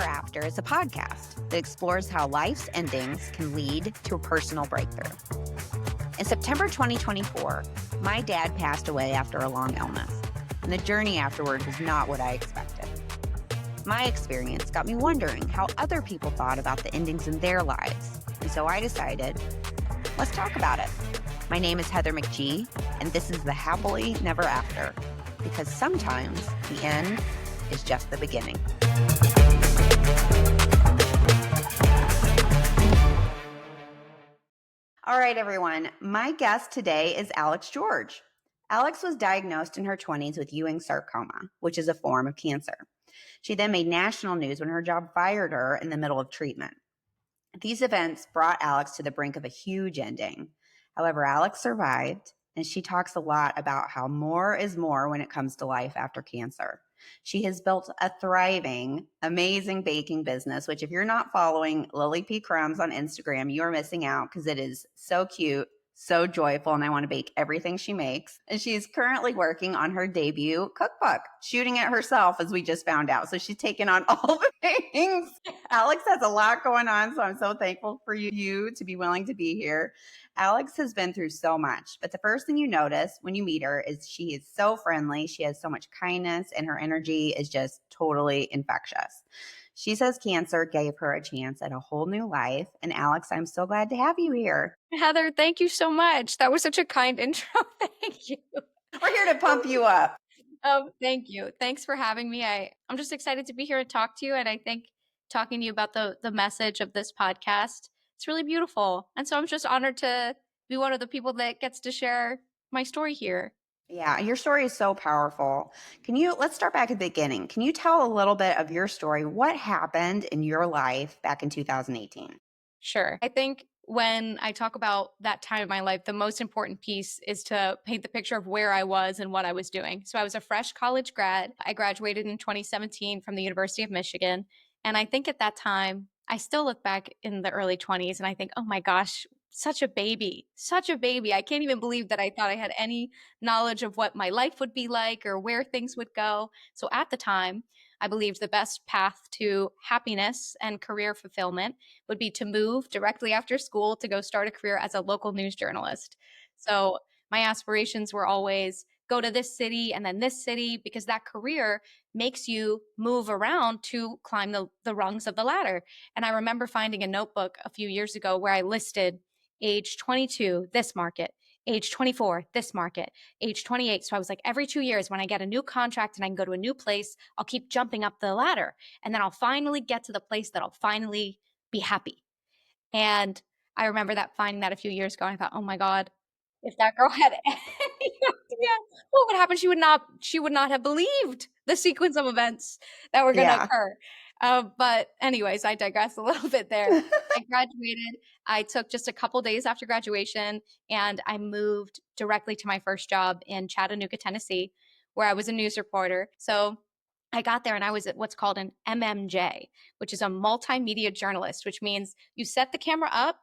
After is a podcast that explores how life's endings can lead to a personal breakthrough. In September 2024, my dad passed away after a long illness, and the journey afterward was not what I expected. My experience got me wondering how other people thought about the endings in their lives, and so I decided, let's talk about it. My name is Heather McGee, and this is the Happily Never After, because sometimes the end is just the beginning. All right, everyone. My guest today is Alex George. Alex was diagnosed in her 20s with Ewing sarcoma, which is a form of cancer. She then made national news when her job fired her in the middle of treatment. These events brought Alex to the brink of a huge ending. However, Alex survived, and she talks a lot about how more is more when it comes to life after cancer. She has built a thriving, amazing baking business, which if you're not following Lily P. Crumbs on Instagram, you are missing out because it is so cute, so joyful, and I want to bake everything she makes. And she's currently working on her debut cookbook, shooting it herself, as we just found out. So she's taken on all the things. Alex has a lot going on, so I'm so thankful for you to be willing to be here. Alex has been through so much, but the first thing you notice when you meet her is she is so friendly. She has so much kindness, and her energy is just totally infectious. She says cancer gave her a chance at a whole new life. And Alex, I'm so glad to have you here. Heather, thank you so much. That was such a kind intro. Thank you. We're here to pump you up. Thank you. Thanks for having me. I'm just excited to be here and talk to you. And I think talking to you about the message of this podcast, it's really beautiful. And so I'm just honored to be one of the people that gets to share my story here. Yeah, your story is so powerful. Let's start back at the beginning. Can you tell a little bit of your story? What happened in your life back in 2018? Sure. I think when I talk about that time in my life, the most important piece is to paint the picture of where I was and what I was doing. So I was a fresh college grad. I graduated in 2017 from the University of Michigan. And I think at that time, I still look back in the early 20s and I think, oh my gosh, such a baby, such a baby. I can't even believe that I thought I had any knowledge of what my life would be like or where things would go. So at the time, I believed the best path to happiness and career fulfillment would be to move directly after school to go start a career as a local news journalist. So my aspirations were always go to this city and then this city, because that career makes you move around to climb the rungs of the ladder. And I remember finding a notebook a few years ago where I listed age 22, this market, age 24, this market, age 28. So I was like, every 2 years, when I get a new contract and I can go to a new place, I'll keep jumping up the ladder. And then I'll finally get to the place that I'll finally be happy. And I remember finding that a few years ago. And I thought, oh my God, if that girl had any idea what would happen, she would not have believed the sequence of events that were going to occur. But anyways, I digress a little bit there. I graduated. I took just a couple days after graduation and I moved directly to my first job in Chattanooga, Tennessee, where I was a news reporter. So I got there and I was at what's called an MMJ, which is a multimedia journalist, which means you set the camera up,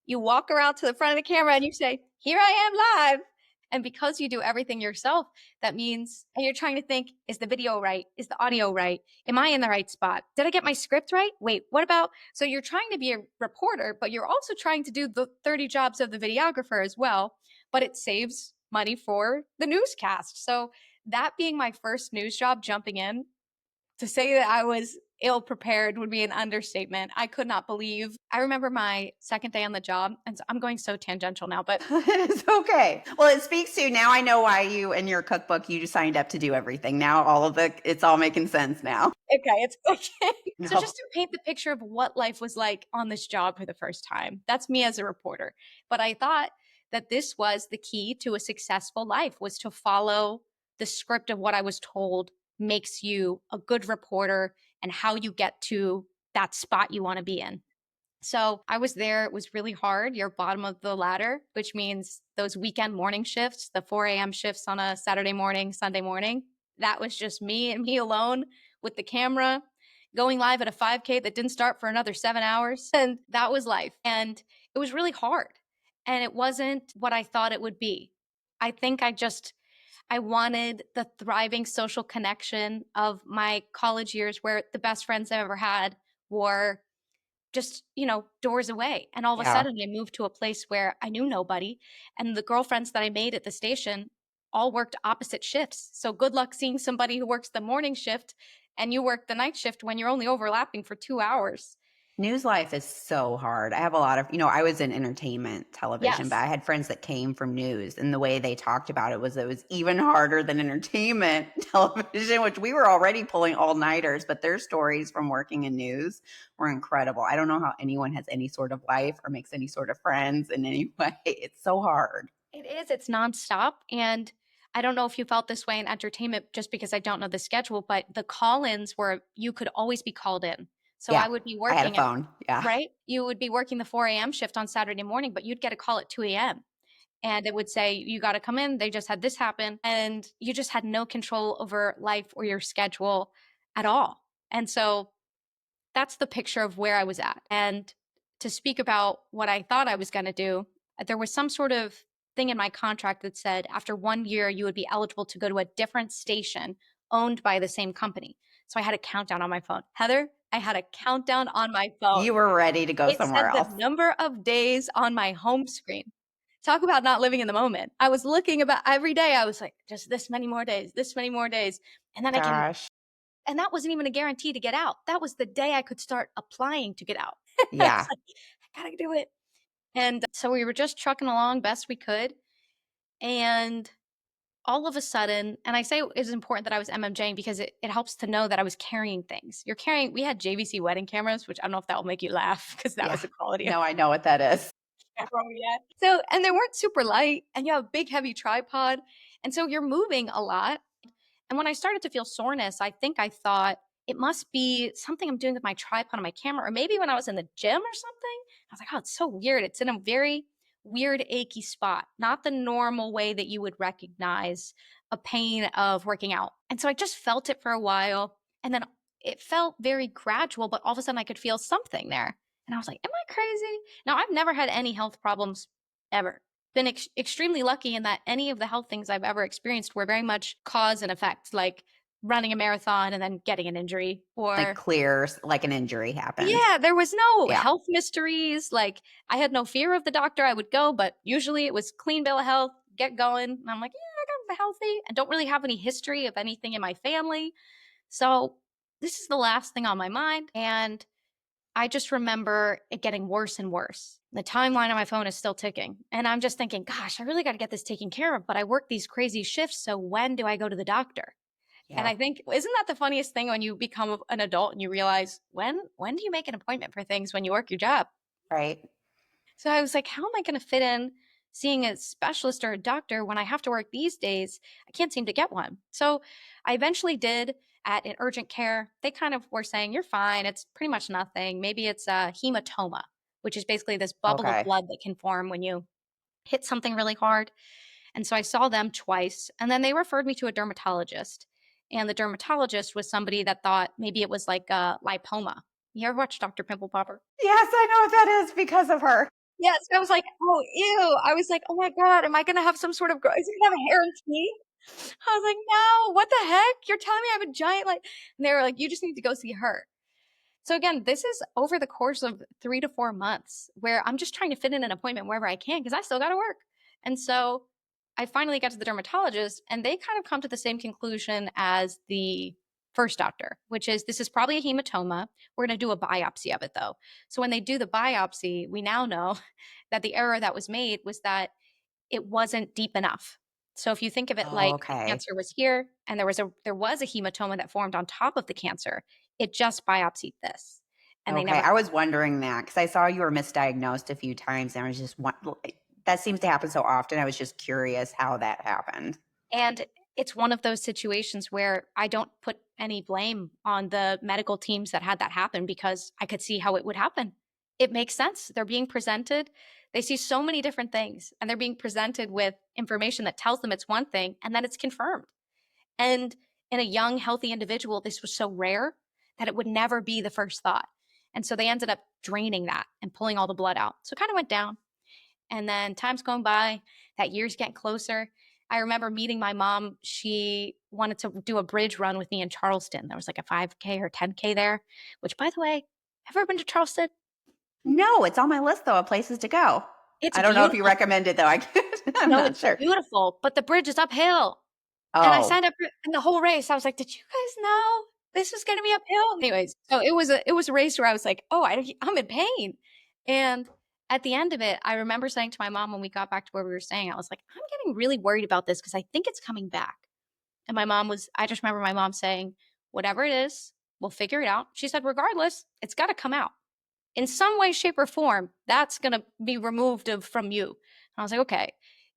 you walk around to the front of the camera and you say, here I am live. And because you do everything yourself, that means, and you're trying to think, is the video right? Is the audio right? Am I in the right spot? Did I get my script right? Wait, what about? So you're trying to be a reporter, but you're also trying to do the 30 jobs of the videographer as well, but it saves money for the newscast. So that being my first news job jumping in, to say that I was ill prepared would be an understatement. I could not believe. I remember my second day on the job, and I'm going so tangential now, but it's okay. Well, it speaks to now I know why you in your cookbook you signed up to do everything. Now it's all making sense now. Okay, it's okay. No. So just to paint the picture of what life was like on this job for the first time. That's me as a reporter. But I thought that this was the key to a successful life, was to follow the script of what I was told makes you a good reporter and how you get to that spot you want to be in. So I was there. It was really hard. You're bottom of the ladder, which means those weekend morning shifts, the 4 a.m. shifts on a Saturday morning, Sunday morning. That was just me and me alone with the camera going live at a 5K that didn't start for another 7 hours. And that was life. And it was really hard. And it wasn't what I thought it would be. I think I wanted the thriving social connection of my college years where the best friends I've ever had or just, doors away. And all of a Yeah. sudden I moved to a place where I knew nobody. And the girlfriends that I made at the station all worked opposite shifts. So good luck seeing somebody who works the morning shift and you work the night shift when you're only overlapping for 2 hours. News life is so hard. I have a lot of, I was in entertainment television, but Yes. I had friends that came from news, and the way they talked about it was even harder than entertainment television, which we were already pulling all-nighters, but their stories from working in news were incredible. I don't know how anyone has any sort of life or makes any sort of friends in any way. It's so hard. It is, it's nonstop. And I don't know if you felt this way in entertainment just because I don't know the schedule, but the call-ins were you could always be called in. So I Yeah. would be I had a working at phone. Yeah. right? You would be working the 4 a.m. shift on Saturday morning, but you'd get a call at 2 a.m. and it would say, you got to come in. They just had this happen. And you just had no control over life or your schedule at all. And so that's the picture of where I was at. And to speak about what I thought I was going to do, there was some sort of thing in my contract that said after 1 year, you would be eligible to go to a different station owned by the same company. So I had a countdown on my phone. Heather, I had a countdown on my phone. You were ready to go It somewhere said the else. number of days on my home screen. Talk about not living in the moment. I was looking about every day. I was like, just this many more days, this many more days. And then I came, Gosh. and that wasn't even a guarantee to get out. That was the day I could start applying to get out. I was Yeah. like, I gotta do it. And so we were just trucking along best we could. And all of a sudden, and I say it's important that I was MMJing because it helps to know that I was carrying things. We had JVC wedding cameras, which I don't know if that will make you laugh because that Yeah. was the quality of No, I know what that is. camera we had. So, and they weren't super light, and you have a big, heavy tripod. And so you're moving a lot. And when I started to feel soreness, I think I thought it must be something I'm doing with my tripod and my camera, or maybe when I was in the gym or something. I was like, oh, it's so weird. It's in a very weird, achy spot, not the normal way that you would recognize a pain of working out. And so I just felt it for a while. And then it felt very gradual, but all of a sudden I could feel something there. And I was like, am I crazy? Now, I've never had any health problems ever. Been extremely lucky in that any of the health things I've ever experienced were very much cause and effect, like running a marathon and then getting an injury. Like Or, clears, like an injury happened. yeah, there was no Yeah. health mysteries. Like, I had no fear of the doctor. I would go, but usually it was clean bill of health, get going. And I'm like, yeah, I'm healthy. I don't really have any history of anything in my family. So this is the last thing on my mind. And I just remember it getting worse and worse. The timeline on my phone is still ticking. And I'm just thinking, gosh, I really got to get this taken care of. But I work these crazy shifts. So when do I go to the doctor? And Yeah. I think, isn't that the funniest thing when you become an adult and you realize when do you make an appointment for things when you work your job? Right. So I was like, how am I going to fit in seeing a specialist or a doctor when I have to work these days? I can't seem to get one. So I eventually did at an urgent care. They kind of were saying, you're fine. It's pretty much nothing. Maybe it's a hematoma, which is basically this bubble of Okay. blood that can form when you hit something really hard. And so I saw them twice. And then they referred me to a dermatologist. And the dermatologist was somebody that thought maybe it was like a lipoma. You ever watch Dr. Pimple Popper? Yes, I know what that is because of her. Yes, I was like, "Oh, ew." I was like, "Oh my god, am I gonna have some sort of is it gonna have hair and teeth?" I was like, "No, what the heck? You're telling me I have a giant like," and they were like, "You just need to go see her." So again, this is over the course of 3 to 4 months where I'm just trying to fit in an appointment wherever I can because I still gotta work. And so I finally got to the dermatologist and they kind of come to the same conclusion as the first doctor, which is this is probably a hematoma. We're going to do a biopsy of it though. So when they do the biopsy, we now know that the error that was made was that it wasn't deep enough. So if you think of it Oh, like the okay. cancer was here and there was a hematoma that formed on top of the cancer, it just biopsied this. And they Okay. never I was wondering that because I saw you were misdiagnosed a few times, and I was just that seems to happen so often. I was just curious how that happened. and it's one of those situations where I don't put any blame on the medical teams that had that happen because I could see how it would happen. It makes sense. They're being presented, they see so many different things, and they're being presented with information that tells them it's one thing, and then it's confirmed. And in a young, healthy individual, this was so rare that it would never be the first thought. And so they ended up draining that and pulling all the blood out. So it kind of went down. And then time's going by, that year's getting closer. I remember meeting my mom. She wanted to do a bridge run with me in Charleston. There was like a 5K or 10K there, which by the way, Have you ever been to Charleston? No, it's on my list though of places to go. It's I don't know if you beautiful. recommend it though. I'm No, not it's sure. beautiful, but the bridge is uphill. And I Oh, signed up for in the whole race. I was like, "Did you guys know this was gonna be uphill?" Anyways, so it was a race where I was like, "Oh, I'm in pain." And at the end of it, I remember saying to my mom when we got back to where we were staying, I was like, "I'm getting really worried about this because I think it's coming back." And I just remember my mom saying, "Whatever it is, we'll figure it out." She said, "Regardless, it's got to come out in some way, shape, or form. That's going to be removed from you." And I was like, "Okay."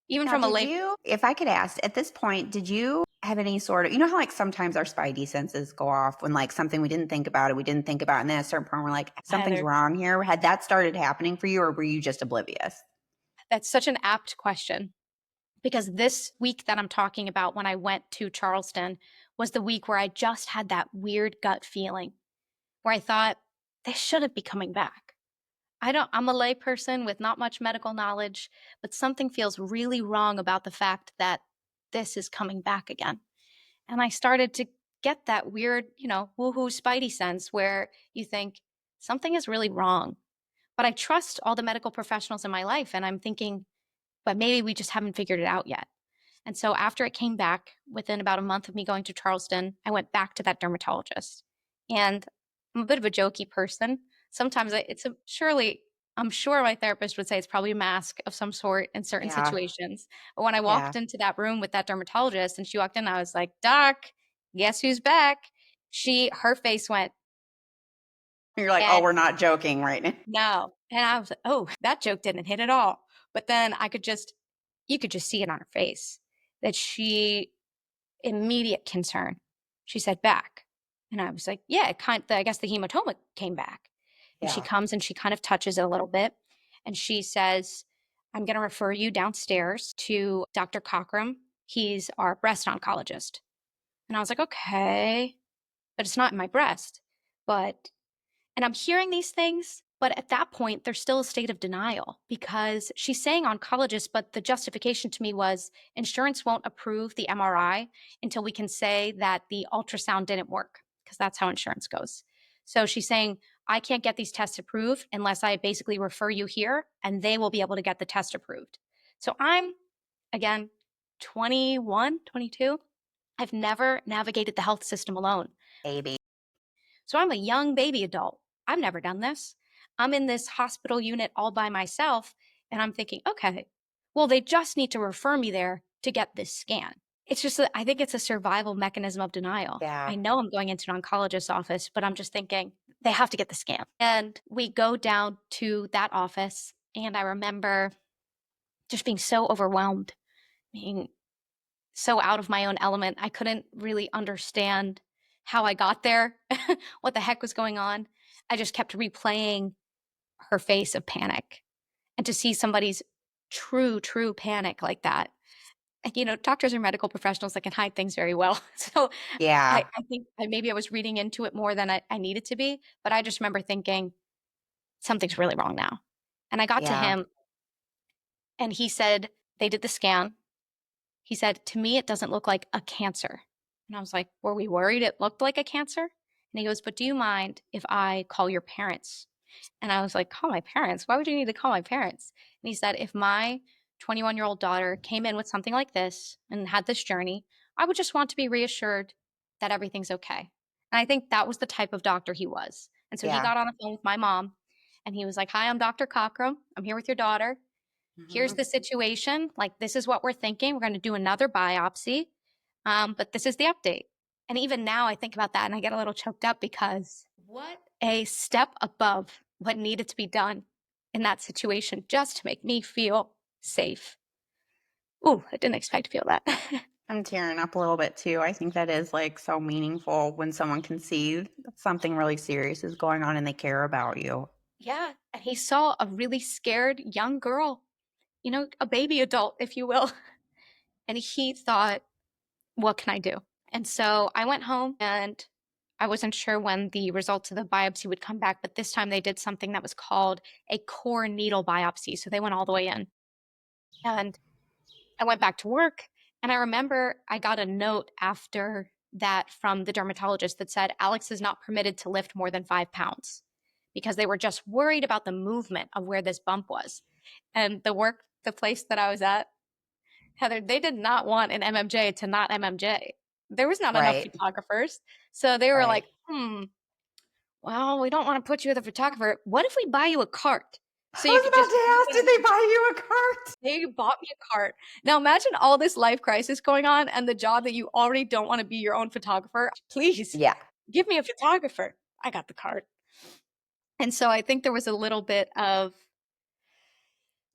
Even now from a did late, you, if I could ask at this point, did you have any sort of, you know how like sometimes our spidey senses go off when like something we didn't think about it, we didn't think about, and then at a certain point we're like, something's Heather, wrong here. Had that started happening for you, or were you just oblivious? that's such an apt question because this week that I'm talking about when I went to Charleston was the week where I just had that weird gut feeling where I thought, this shouldn't be coming back. I'm a lay person with not much medical knowledge, but something feels really wrong about the fact that this is coming back again. And I started to get that weird, woohoo spidey sense where you think something is really wrong. But I trust all the medical professionals in my life. And I'm thinking, but maybe we just haven't figured it out yet. And so after it came back, within about a month of me going to Charleston, I went back to that dermatologist. And I'm a bit of a jokey person. Sometimes I'm sure my therapist would say it's probably a mask of some sort in certain Yeah. situations. But when I Yeah. walked into that room with that dermatologist and she walked in, I was like, "Doc, guess who's back?" Her face went, You're like, oh, and we're not joking right now. no. And I was like, "Oh, that joke didn't hit at all." But then you could just see it on her face that immediate concern. She said, "Back." And I was like, "Yeah, I guess the hematoma came back." And she Yeah. comes and she kind of touches it a little bit. And she says, "I'm going to refer you downstairs to Dr. Cockram. He's our breast oncologist." And I was like, "Okay, but it's not in my breast." But and I'm hearing these things, but at that point, there's still a state of denial because she's saying oncologist, but the justification to me was insurance won't approve the MRI until we can say that the ultrasound didn't work, because that's how insurance goes. So she's saying, I can't get these tests approved unless I basically refer you here and they will be able to get the test approved. So I'm, again, 21, 22. I've never navigated the health system alone. Baby. So I'm a young baby adult. I've never done this. I'm in this hospital unit all by myself. And I'm thinking, okay, well, they just need to refer me there to get this scan. It's just that I think it's a survival mechanism of denial. Yeah. I know I'm going into an oncologist's office, but I'm just thinking they have to get the scan. And we go down to that office. And I remember just being so overwhelmed, being so out of my own element. I couldn't really understand how I got there, what the heck was going on. I just kept replaying her face of panic. And to see somebody's true panic like that. And, doctors are medical professionals that can hide things very well. So Yeah. I think maybe I was reading into it more than I needed to be. But I just remember thinking, something's really wrong now. And I got to Yeah. him and he said, they did the scan. He said, "To me, it doesn't look like a cancer." And I was like, "Were we worried it looked like a cancer?" And he goes, "But do you mind if I call your parents?" And I was like, "Call my parents? Why would you need to call my parents?" And he said, "If my 21-year-old daughter came in with something like this and had this journey, I would just want to be reassured that everything's okay." And I think that was the type of doctor he was. And so he Yeah. got on the phone with my mom and he was like, "Hi, I'm Dr. Cockram. I'm here with your daughter. Here's Mhm. the situation. Like, this is what we're thinking. We're going to do another biopsy. But this is the update." And even now, I think about that and I get a little choked up because what a step above what needed to be done in that situation just to make me feel safe. Ooh, I didn't expect to feel that. I'm tearing up a little bit too. I think that is like so meaningful when someone can see that something really serious is going on and they care about you. Yeah. And he saw a really scared young girl, a baby adult, if you will. And he thought, what can I do? And so I went home and I wasn't sure when the results of the biopsy would come back, but this time they did something that was called a core needle biopsy. So they went all the way in. And I went back to work. And I remember I got a note after that from the dermatologist that said, "Alex is not permitted to lift more than 5 pounds because they were just worried about the movement of where this bump was. And the place that I was at, Heather, they did not want an MMJ to not MMJ. There was not enough Right. photographers. So they were Right. like, well, we don't want to put you with a photographer. What if we buy you a cart? So I you was could just about to ask, did they buy you a cart? they bought me a cart. Now imagine all this life crisis going on and the job that you already don't want to be your own photographer. Please Yeah. give me a photographer. I got the cart. And so I think there was a little bit of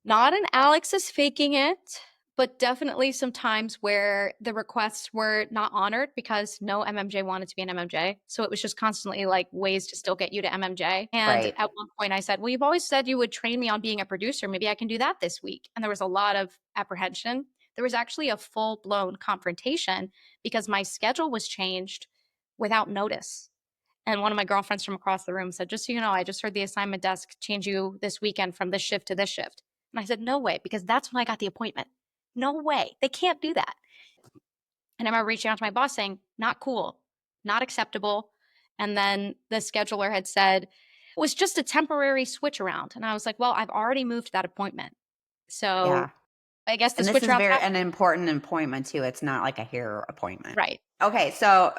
not an Alex is faking it, but definitely some times where the requests were not honored because no MMJ wanted to be an MMJ. So it was just constantly like ways to still get you to MMJ. And Right. at one point I said, well, you've always said you would train me on being a producer. Maybe I can do that this week. And there was a lot of apprehension. There was actually a full blown confrontation because my schedule was changed without notice. And one of my girlfriends from across the room said, just so you know, I just heard the assignment desk change you this weekend from this shift to this shift. And I said, no way, because that's when I got the appointment. No way. They can't do that. And I remember reaching out to my boss saying, not cool, not acceptable. And then the scheduler had said, it was just a temporary switch around. And I was like, well, I've already moved that appointment. Yeah. So I guess the And this switch is around very happened. an important appointment too. It's not like a hair appointment. Right. So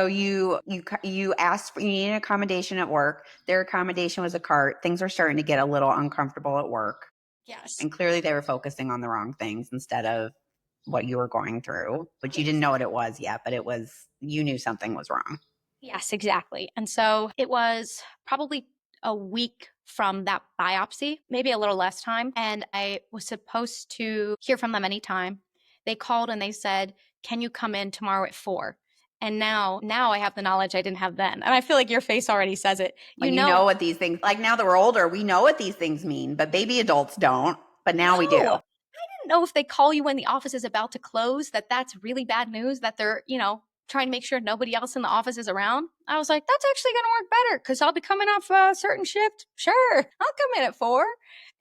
you asked for, you needed an accommodation at work. Their accommodation was a cart. Things are starting to get a little uncomfortable at work. Yes. And clearly they were focusing on the wrong things instead of what you were going through, but you Yes. didn't know what it was yet, but you knew something was wrong. Yes, exactly. And so it was probably a week from that biopsy, maybe a little less time. And I was supposed to hear from them anytime. They called and they said, can you come in tomorrow at 4? And now I have the knowledge I didn't have then. And I feel like your face already says it. Well, You you know, know what these things, like now that we're older, we know what these things mean, but baby adults don't, but now we no, do. I didn't know if they call you when the office is about to close, that's really bad news, that they're, trying to make sure nobody else in the office is around. I was like, that's actually going to work better because I'll be coming off a certain shift. Sure, I'll come in at 4.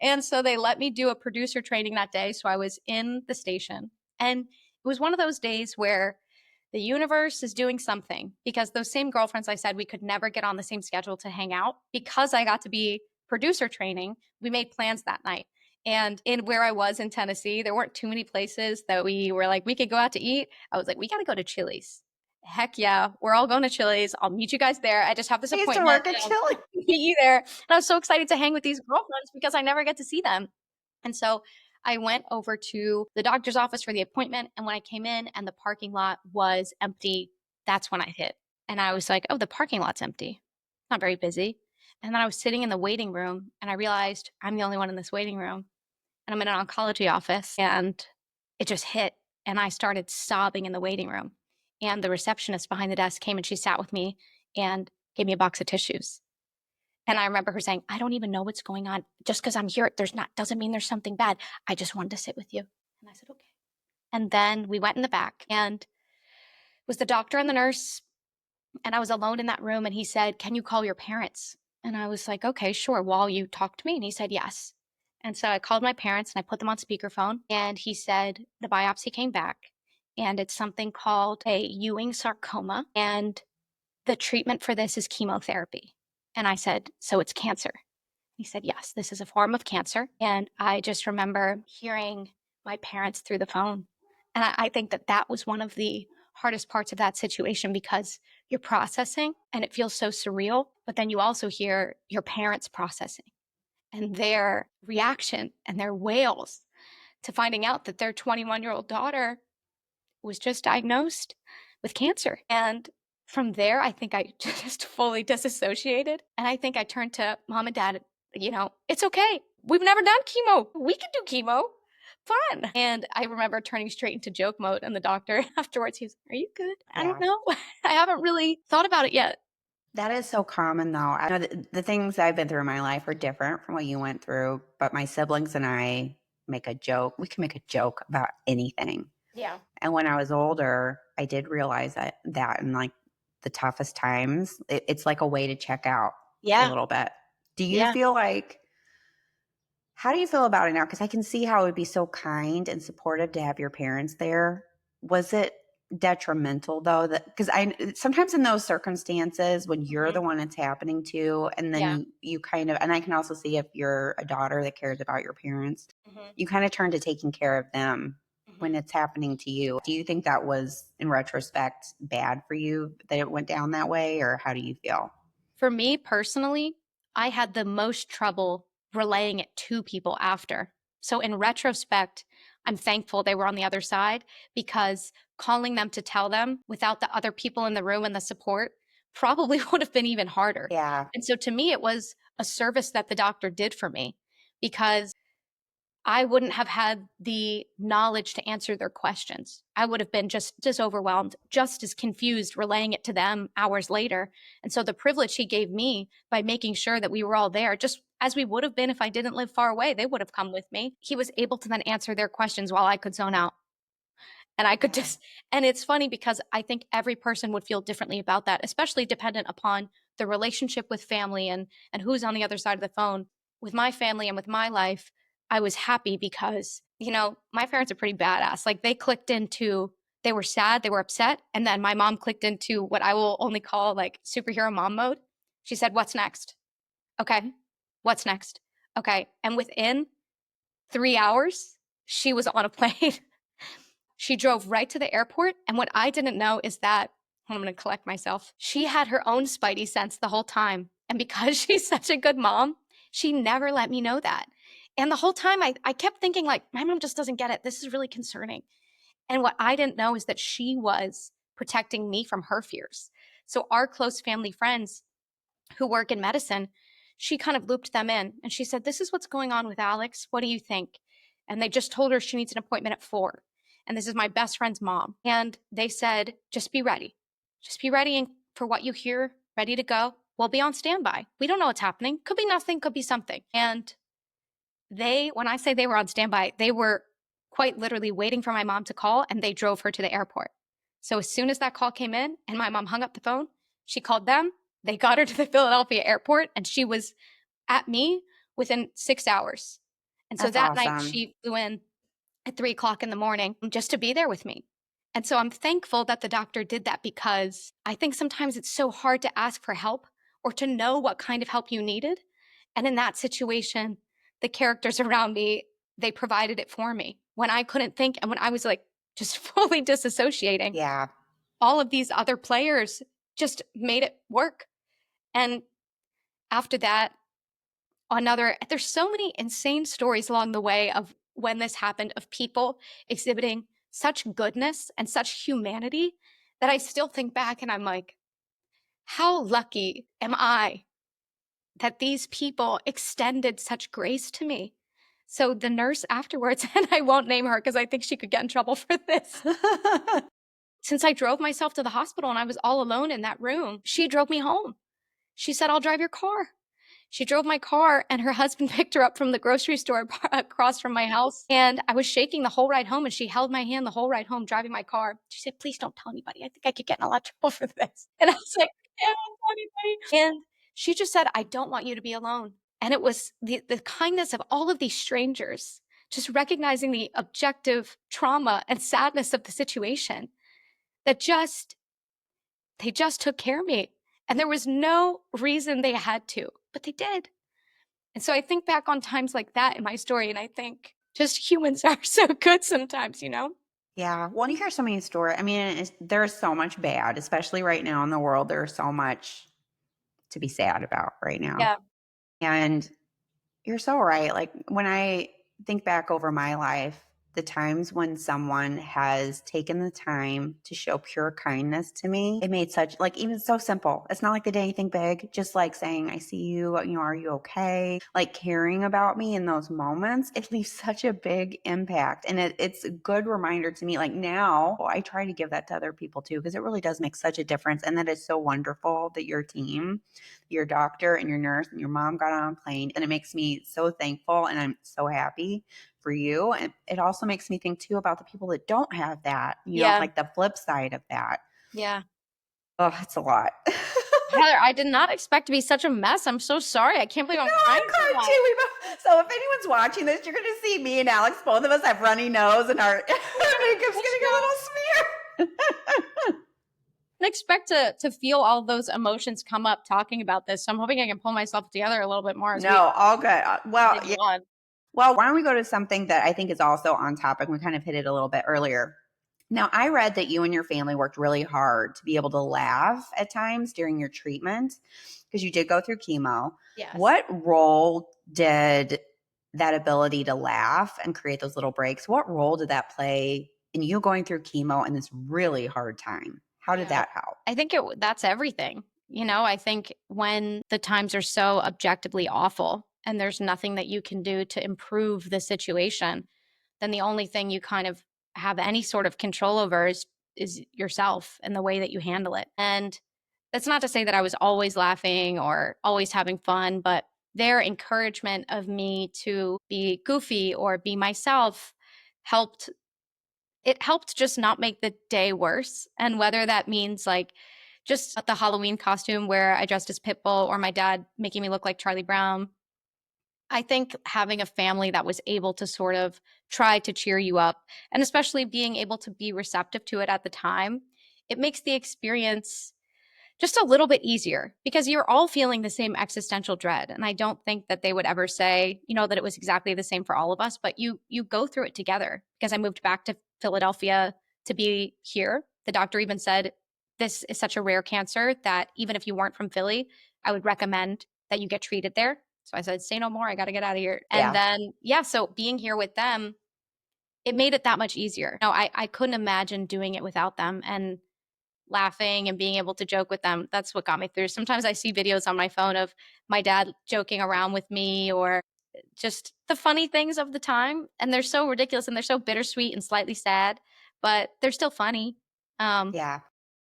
And so they let me do a producer training that day. So I was in the station. And it was one of those days where the universe is doing something because those same girlfriends I said we could never get on the same schedule to hang out, because I got to be producer training, we made plans that night. And in where I was in Tennessee, there weren't too many places that we were like, we could go out to eat. I was like, we got to go to Chili's. Heck yeah, we're all going to Chili's. I'll meet you guys there. I just have this I used to appointment work at and Chili. I'll meet you there. And I was so excited to hang with these girlfriends because I never get to see them. And so I went over to the doctor's office for the appointment. And when I came in and the parking lot was empty, that's when I hit. And I was like, oh, the parking lot's empty. Not very busy. And then I was sitting in the waiting room and I realized I'm the only one in this waiting room. And I'm in an oncology office and it just hit. And I started sobbing in the waiting room. And the receptionist behind the desk came and she sat with me and gave me a box of tissues. And I remember her saying, I don't even know what's going on. Just because I'm here, doesn't mean there's something bad. I just wanted to sit with you. And I said, okay. And then we went in the back and it was the doctor and the nurse. And I was alone in that room. And he said, can you call your parents? And I was like, okay, sure. While you talk to me. And he said, yes. And so I called my parents and I put them on speakerphone. And he said, the biopsy came back and it's something called a Ewing sarcoma. And the treatment for this is chemotherapy. And I said, so it's cancer. He said, yes, this is a form of cancer. And I just remember hearing my parents through the phone. And I think that was one of the hardest parts of that situation because you're processing and it feels so surreal. But then you also hear your parents processing and their reaction and their wails to finding out that their 21-year-old daughter was just diagnosed with cancer. And from there, I think I just fully disassociated. And I think I turned to mom and dad, it's okay. We've never done chemo. We can do chemo. Fun. And I remember turning straight into joke mode. And the doctor afterwards, he was, are you good? I don't know. I haven't really thought about it yet. That is so common, though. I know the things I've been through in my life are different from what you went through, but my siblings and I make a joke. We can make a joke about anything. Yeah. And when I was older, I did realize that in like the toughest times, it's like a way to check out a little bit. Do you feel like, how do you feel about it now? Because I can see how it would be so kind and supportive to have your parents there. Was it detrimental though, that because I sometimes in those circumstances when you're the one it's happening to, and then Yeah. you kind of, and I can also see if you're a daughter that cares about your parents, you kind of turn to taking care of them when it's happening to you. Do you think that was in retrospect bad for you that it went down that way, or how do you feel? For me personally, I had the most trouble relaying it to people after. So in retrospect, I'm thankful they were on the other side, because calling them to tell them without the other people in the room and the support probably would have been even harder. Yeah. And so to me, it was a service that the doctor did for me, because I wouldn't have had the knowledge to answer their questions. I would have been just as overwhelmed, just as confused, relaying it to them hours later. And so the privilege he gave me by making sure that we were all there, just as we would have been if I didn't live far away, they would have come with me. He was able to then answer their questions while I could zone out. And I could just, and it's funny because I think every person would feel differently about that, especially dependent upon the relationship with family and who's on the other side of the phone. With my family and with my life, I was happy because, my parents are pretty badass. Like they clicked into, they were sad, they were upset. And then my mom clicked into what I will only call like superhero mom mode. She said, "What's next?" Okay. "What's next?" Okay. And within 3 hours, she was on a plane. She drove right to the airport. And what I didn't know is that, I'm going to collect myself, she had her own spidey sense the whole time. And because she's such a good mom, she never let me know that. And the whole time I kept thinking, like, my mom just doesn't get it. This is really concerning. And what I didn't know is that she was protecting me from her fears. So our close family friends who work in medicine, she kind of looped them in and she said, "This is what's going on with Alex. What do you think?" And they just told her she needs an appointment at 4. And this is my best friend's mom. And they said, "Just be ready. Just be ready for what you hear, ready to go. We'll be on standby. We don't know what's happening. Could be nothing, could be something." And when I say they were on standby, they were quite literally waiting for my mom to call, and they drove her to the airport. So as soon as that call came in and my mom hung up the phone, she called them. They got her to the Philadelphia airport, and she was at me within 6 hours. And so That's that night awesome. she flew in at 3 o'clock in the morning just to be there with me. And so I'm thankful that the doctor did that, because I think sometimes it's so hard to ask for help or to know what kind of help you needed. And in that situation, the characters around me, they provided it for me when I couldn't think and when I was like just fully disassociating. Yeah. All of these other players just made it work. And after that, there's so many insane stories along the way of when this happened, of people exhibiting such goodness and such humanity that I still think back and I'm like, how lucky am I that these people extended such grace to me? So the nurse afterwards, and I won't name her because I think she could get in trouble for this. Since I drove myself to the hospital and I was all alone in that room, she drove me home. She said, "I'll drive your car." She drove my car, and her husband picked her up from the grocery store across from my house. And I was shaking the whole ride home, and she held my hand the whole ride home, driving my car. She said, "Please don't tell anybody. I think I could get in a lot of trouble for this." And I was like, "Yeah, don't tell anybody." And she just said, "I don't want you to be alone." And it was the kindness of all of these strangers, just recognizing the objective trauma and sadness of the situation, that they just took care of me. And there was no reason they had to, but they did. And so I think back on times like that in my story, and I think just humans are so good sometimes. Yeah. Well, you hear so many stories. I mean, there's so much bad, especially right now in the world. There's so much to be sad about right now. Yeah. And you're so right. Like when I think back over my life, the times when someone has taken the time to show pure kindness to me, it made such, like, even so simple. It's not like they did anything big, just like saying, "I see you, are you okay?" Like caring about me in those moments, it leaves such a big impact. And it's a good reminder to me. Like now, I try to give that to other people too, because it really does make such a difference. And that is so wonderful that your team, your doctor and your nurse and your mom got on a plane. And it makes me so thankful, and I'm so happy for you. And it also makes me think too about the people that don't have that, Yeah. like the flip side of that. Yeah. Oh, it's a lot. Heather, I did not expect to be such a mess. I'm so sorry. I can't believe I'm No, crying I so cried much. too. So if anyone's watching this, you're going to see me and Alex. Both of us have runny nose, and our makeup's going to get a little smear. And expect to feel all those emotions come up talking about this. So I'm hoping I can pull myself together a little bit more as we No, all good. Well, continue yeah. on. Well, why don't we go to something that I think is also on topic? We kind of hit it a little bit earlier. Now, I read that you and your family worked really hard to be able to laugh at times during your treatment because you did go through chemo. Yes. What role did that ability to laugh and create those little breaks, what role did that play in you going through chemo in this really hard time? How did Yeah. that help? I think that's everything. I think when the times are so objectively awful and there's nothing that you can do to improve the situation, then the only thing you kind of have any sort of control over is yourself and the way that you handle it. And that's not to say that I was always laughing or always having fun, but their encouragement of me to be goofy or be myself helped helped just not make the day worse. And whether that means like just the Halloween costume where I dressed as Pitbull or my dad making me look like Charlie Brown, I think having a family that was able to sort of try to cheer you up and especially being able to be receptive to it at the time, it makes the experience just a little bit easier because you're all feeling the same existential dread. And I don't think that they would ever say, that it was exactly the same for all of us, but you go through it together. Because I moved back to Philadelphia to be here. The doctor even said this is such a rare cancer that even if you weren't from Philly, I would recommend that you get treated there. So I said, say no more. I got to get out of here. And Yeah. then, yeah, so being here with them, it made it that much easier. No, I couldn't imagine doing it without them. And laughing and being able to joke with them. That's what got me through. Sometimes I see videos on my phone of my dad joking around with me or just the funny things of the time. And they're so ridiculous and they're so bittersweet and slightly sad, but they're still funny. Um, Yeah.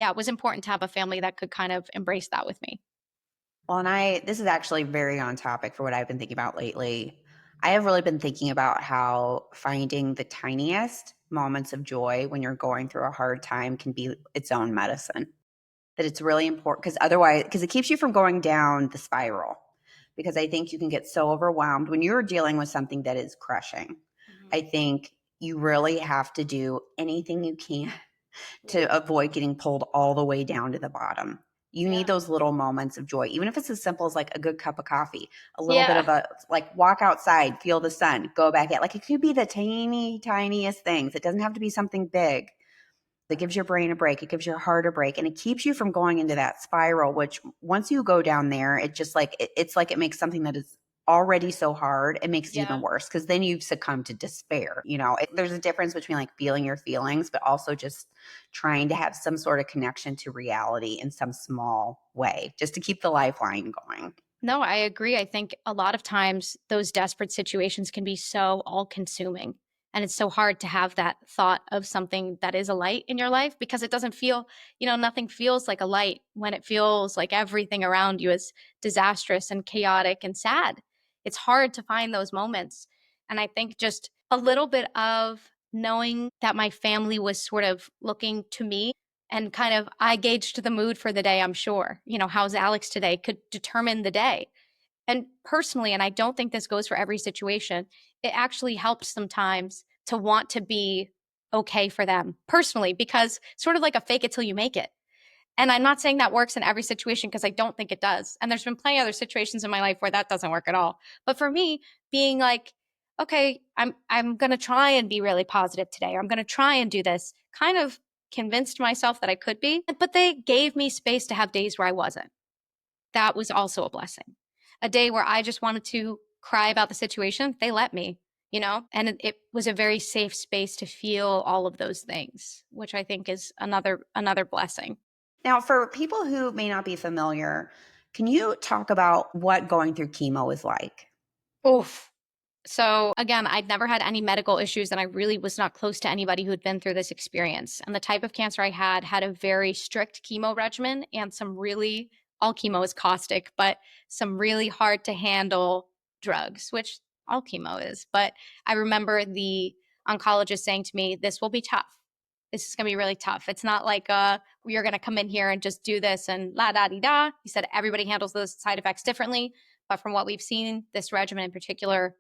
yeah, it was important to have a family that could kind of embrace that with me. Well, this is actually very on topic for what I've been thinking about lately. I have really been thinking about how finding the tiniest moments of joy when you're going through a hard time can be its own medicine. That it's really important because it keeps you from going down the spiral. Because I think you can get so overwhelmed when you're dealing with something that is crushing. Mhm. I think you really have to do anything you can to avoid getting pulled all the way down to the bottom. You need Yeah. those little moments of joy, even if it's as simple as like a good cup of coffee, a little bit Yeah. of a like walk outside, feel the sun, go back in. Like it could be the tiniest things. It doesn't have to be something big. That gives your brain a break. It gives your heart a break, and it keeps you from going into that spiral. Which once you go down there, it just like it's like it makes something that is already so hard, it makes it even Yeah. worse because then you succumb to despair. There's a difference between like feeling your feelings, but also just trying to have some sort of connection to reality in some small way, just to keep the lifeline going. No, I agree. I think a lot of times those desperate situations can be so all consuming. And it's so hard to have that thought of something that is a light in your life because it doesn't feel, nothing feels like a light when it feels like everything around you is disastrous and chaotic and sad. It's hard to find those moments. And I think just a little bit of knowing that my family was sort of looking to me and kind of I gauged the mood for the day, I'm sure. How's Alex today could determine the day. And personally, and I don't think this goes for every situation, it actually helps sometimes to want to be okay for them personally, because sort of like a fake it till you make it. And I'm not saying that works in every situation because I don't think it does. And there's been plenty of other situations in my life where that doesn't work at all. But for me, being like, okay, I'm gonna try and be really positive today, or I'm gonna try and do this, kind of convinced myself that I could be. But they gave me space to have days where I wasn't. That was also a blessing. A day where I just wanted to cry about the situation, they let me, and it was a very safe space to feel all of those things, which I think is another blessing. Now, for people who may not be familiar, can you talk about what going through chemo is like? Oof. So again, I'd never had any medical issues and I really was not close to anybody who'd been through this experience. And the type of cancer I had a very strict chemo regimen and some really all chemo is caustic, but some really hard to handle drugs, which all chemo is. But I remember the oncologist saying to me, this will be tough. This is going to be really tough. It's not like you're going to come in here and just do this and la da di da. He said everybody handles those side effects differently. But from what we've seen, this regimen in particular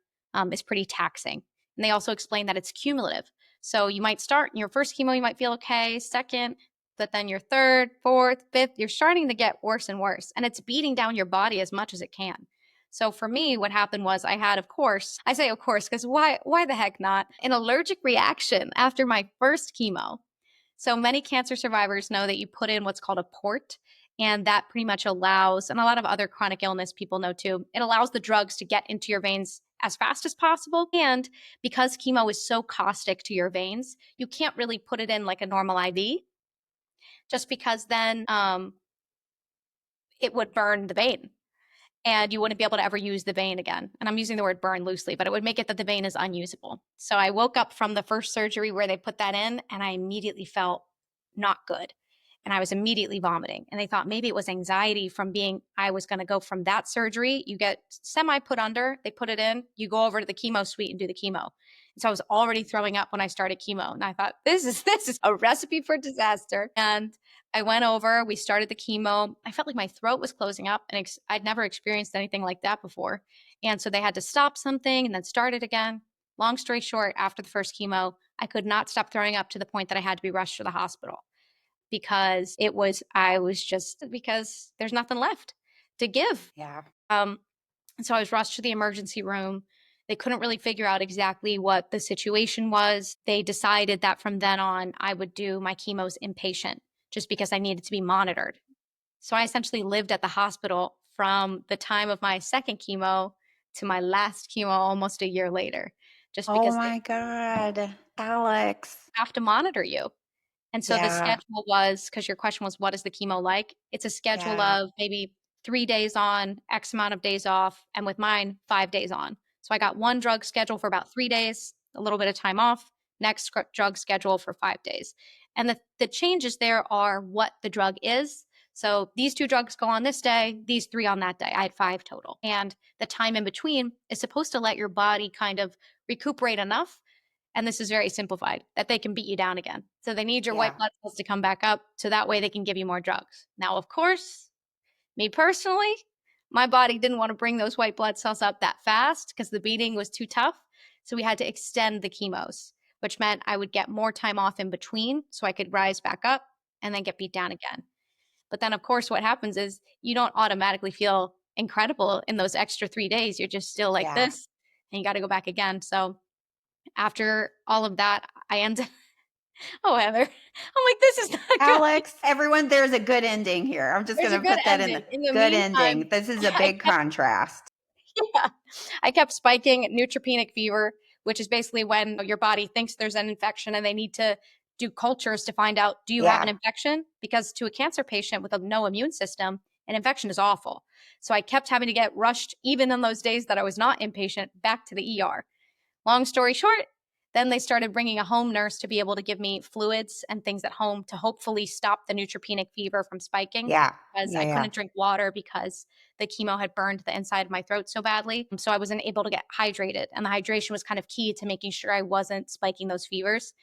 is pretty taxing. And they also explain that it's cumulative. So you might start your first chemo, you might feel okay, second, but then your third, fourth, fifth, you're starting to get worse and worse. And it's beating down your body as much as it can. So for me, what happened was I had, of course, I say of course, because why the heck not? An allergic reaction after my first chemo. So many cancer survivors know that you put in what's called a port, and that pretty much allows, and a lot of other chronic illness people know too, it allows the drugs to get into your veins as fast as possible. And because chemo is so caustic to your veins, you can't really put it in like a normal IV, just because then it would burn the vein and you wouldn't be able to ever use the vein again. And I'm using the word burn loosely, but it would make it that the vein is unusable. So I woke up from the first surgery where they put that in, and I immediately felt not good. And I was immediately vomiting. And they thought maybe it was anxiety from being, I was going to go from that surgery. You get semi put under, they put it in, you go over to the chemo suite and do the chemo. And so I was already throwing up when I started chemo. And I thought, this is a recipe for disaster. And I went over, we started the chemo. I felt like my throat was closing up, and I'd never experienced anything like that before. And so they had to stop something and then start it again. Long story short, after the first chemo, I could not stop throwing up to the point that I had to be rushed to the hospital because because there's nothing left to give. Yeah. So I was rushed to the emergency room. They couldn't really figure out exactly what the situation was. They decided that from then on, I would do my chemos inpatient just because I needed to be monitored. So I essentially lived at the hospital from the time of my second chemo to my last chemo almost a year later, just Oh because they my God, Alex. have to monitor you. And so the Yeah. schedule was, because your question was, what is the chemo like? It's a schedule Yeah. of maybe 3 days on, X amount of days off, and with mine, 5 days on. So I got one drug schedule for about 3 days, a little bit of time off, next drug schedule for 5 days. And the changes there are what the drug is. So these two drugs go on this day, these three on that day. I had 5 total. And the time in between is supposed to let your body kind of recuperate enough, and this is very simplified, that they can beat you down again. So they need your Yeah. white blood cells to come back up so that way they can give you more drugs. Now, of course, me personally, my body didn't want to bring those white blood cells up that fast because the beating was too tough. So we had to extend the chemos, which meant I would get more time off in between so I could rise back up and then get beat down again. But then, of course, what happens is you don't automatically feel incredible in those extra 3 days. You're just still like Yeah. this, and you got to go back again. So after all of that, I ended. Oh, Heather, I'm like, this is not good. Alex, everyone, there's a good ending here. I'm just There's going a to good put that in the ending. In the good meantime, ending. This is a I big kept, contrast. yeah, I kept spiking neutropenic fever, which is basically when your body thinks there's an infection and they need to do cultures to find out, do you have an Yeah. infection? Because to a cancer patient with a no immune system, an infection is awful. So I kept having to get rushed, even on those days that I was not inpatient, back to the ER. Long story short, then they started bringing a home nurse to be able to give me fluids and things at home to hopefully stop the neutropenic fever from spiking, Yeah. because Yeah. I Yeah. couldn't drink water because the chemo had burned the inside of my throat so badly. So I wasn't able to get hydrated. And the hydration was kind of key to making sure I wasn't spiking those fevers.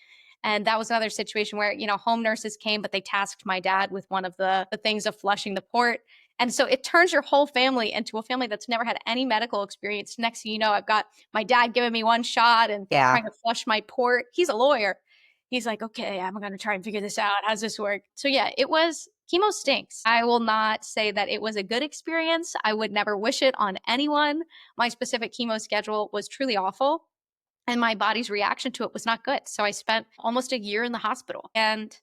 And that was another situation where, home nurses came, but they tasked my dad with one of the things of flushing the port. And so it turns your whole family into a family that's never had any medical experience. Next thing you know, I've got my dad giving me one shot and Yeah. trying to flush my port. He's a lawyer. He's like, okay, I'm going to try and figure this out. How's this work? So yeah, chemo stinks. I will not say that it was a good experience. I would never wish it on anyone. My specific chemo schedule was truly awful, and my body's reaction to it was not good. So I spent almost a year in the hospital, and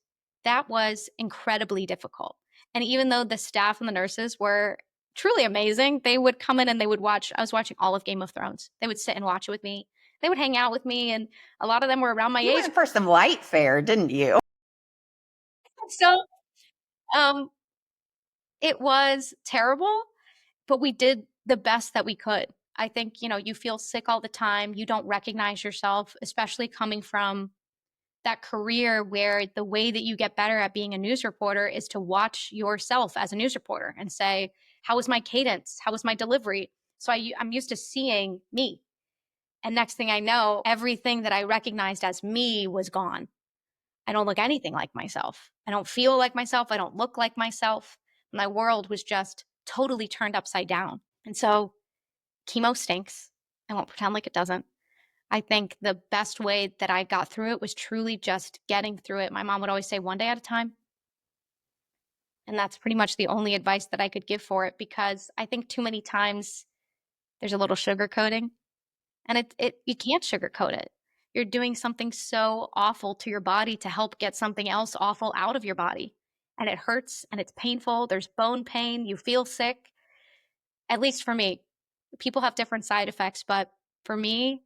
that was incredibly difficult. And even though the staff and the nurses were truly amazing, they would come in and they would watch. I was watching all of Game of Thrones. They would sit and watch it with me. They would hang out with me, and a lot of them were around my You age. went for some light fare, didn't you? So um, it was terrible, but we did the best that we could. I think, you feel sick all the time. You don't recognize yourself, especially coming from that career where the way that you get better at being a news reporter is to watch yourself as a news reporter and say, how was my cadence? How was my delivery? So I'm used to seeing me. And next thing I know, everything that I recognized as me was gone. I don't look anything like myself. I don't feel like myself. I don't look like myself. My world was just totally turned upside down. And so chemo stinks. I won't pretend like it doesn't. I think the best way that I got through it was truly just getting through it. My mom would always say, one day at a time. And that's pretty much the only advice that I could give for it, because I think too many times there's a little sugarcoating, and you can't sugarcoat it. You're doing something so awful to your body to help get something else awful out of your body. And it hurts and it's painful. There's bone pain. You feel sick. At least for me, people have different side effects, but for me,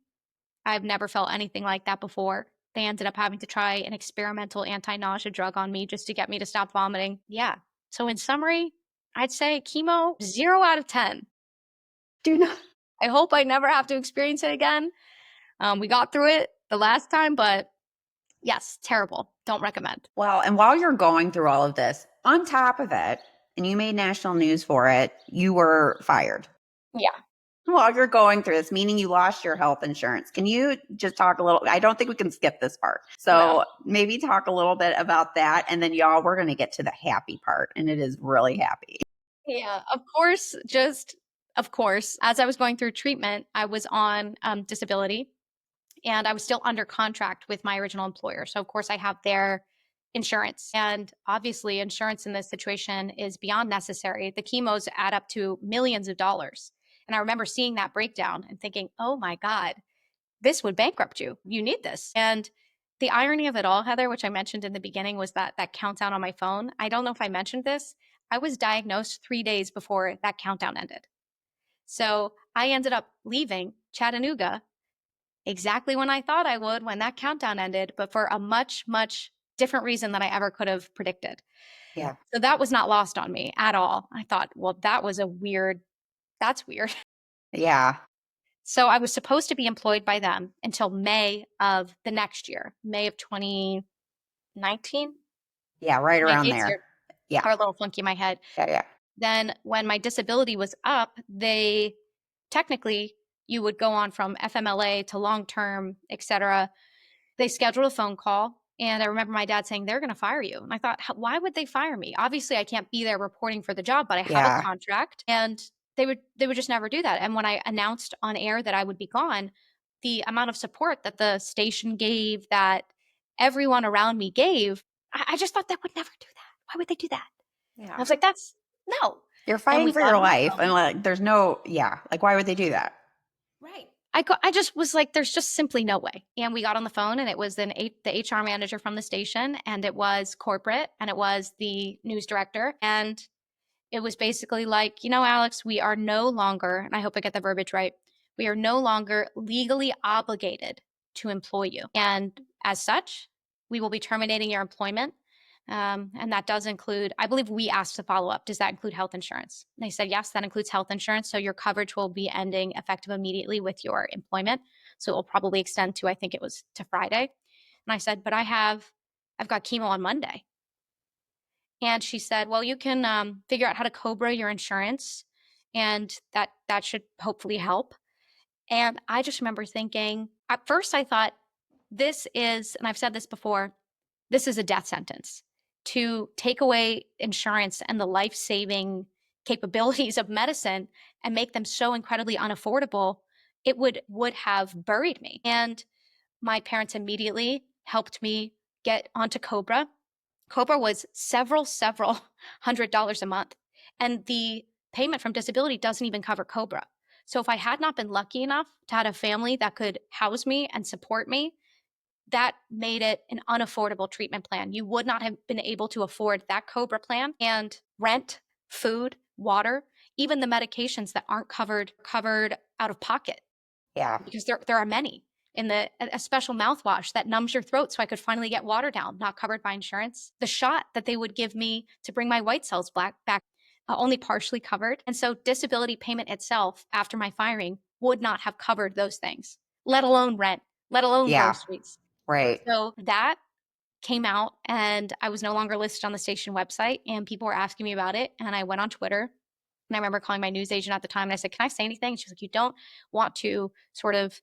I've never felt anything like that before. They ended up having to try an experimental anti-nausea drug on me just to get me to stop vomiting. Yeah. So in summary, I'd say chemo, 0 out of 10. Do not. I hope I never have to experience it again. We got through it the last time, but yes, terrible. Don't recommend. Well, and while you're going through all of this, on top of it, and you made national news for it, you were fired. Yeah. While you're going through this, meaning you lost your health insurance. Can you just talk a little? I don't think we can skip this part. So No. maybe talk a little bit about that. And then, y'all, we're going to get to the happy part. And it is really happy. Yeah, of course, as I was going through treatment, I was on disability, and I was still under contract with my original employer. So, of course, I have their insurance. And obviously, insurance in this situation is beyond necessary. The chemos add up to millions of dollars. And I remember seeing that breakdown and thinking, oh my God, this would bankrupt you. You need this. And the irony of it all, Heather, which I mentioned in the beginning, was that countdown on my phone. I don't know if I mentioned this. I was diagnosed 3 days before that countdown ended. So I ended up leaving Chattanooga exactly when I thought I would when that countdown ended, but for a much, much different reason than I ever could have predicted. Yeah. So that was not lost on me at all. I thought, well, that's weird. Yeah. So I was supposed to be employed by them until May of the next year, May of 2019. Yeah. Right My around dates there. are, Yeah. are a little funky in my head. Yeah. Yeah. Then when my disability was up, they technically, you would go on from FMLA to long term, et cetera. They scheduled a phone call. And I remember my dad saying, they're going to fire you. And I thought, why would they fire me? Obviously, I can't be there reporting for the job, but I have a Yeah. contract. And they would just never do that. And when I announced on air that I would be gone, the amount of support that the station gave, that everyone around me gave, I just thought they would never do that. Why would they do that? Yeah. I was like, that's no. You're And fighting we for got your on the life. phone. And like, there's no, yeah. Like, why would they do that? Right. I just was like, there's just simply no way. And we got on the phone, and it was the HR manager from the station, and it was corporate, and it was the news director. And it was basically like, Alex, we are no longer, and I hope I get the verbiage right, we are no longer legally obligated to employ you. And as such, we will be terminating your employment. And that does include, I believe we asked to follow up, does that include health insurance? And they said, yes, that includes health insurance. So your coverage will be ending effective immediately with your employment. So it will probably extend to, I think it was to Friday. And I said, but I've got chemo on Monday. And she said, well, you can figure out how to COBRA your insurance, and that should hopefully help. And I just remember thinking, at first I thought, this is, and I've said this before, this is a death sentence. To take away insurance and the life-saving capabilities of medicine and make them so incredibly unaffordable, it would have buried me. And my parents immediately helped me get onto COBRA. COBRA was several $100s a month. And the payment from disability doesn't even cover COBRA. So if I had not been lucky enough to have a family that could house me and support me, that made it an unaffordable treatment plan. You would not have been able to afford that COBRA plan, and rent, food, water, even the medications that aren't covered out of pocket, Yeah. because there are many. In a special mouthwash that numbs your throat so I could finally get water down, not covered by insurance. The shot that they would give me to bring my white cells back, only partially covered. And so disability payment itself after my firing would not have covered those things, let alone rent, let alone Yeah. groceries. Right. So that came out, and I was no longer listed on the station website, and people were asking me about it. And I went on Twitter, and I remember calling my news agent at the time, and I said, can I say anything? And she's like, you don't want to sort of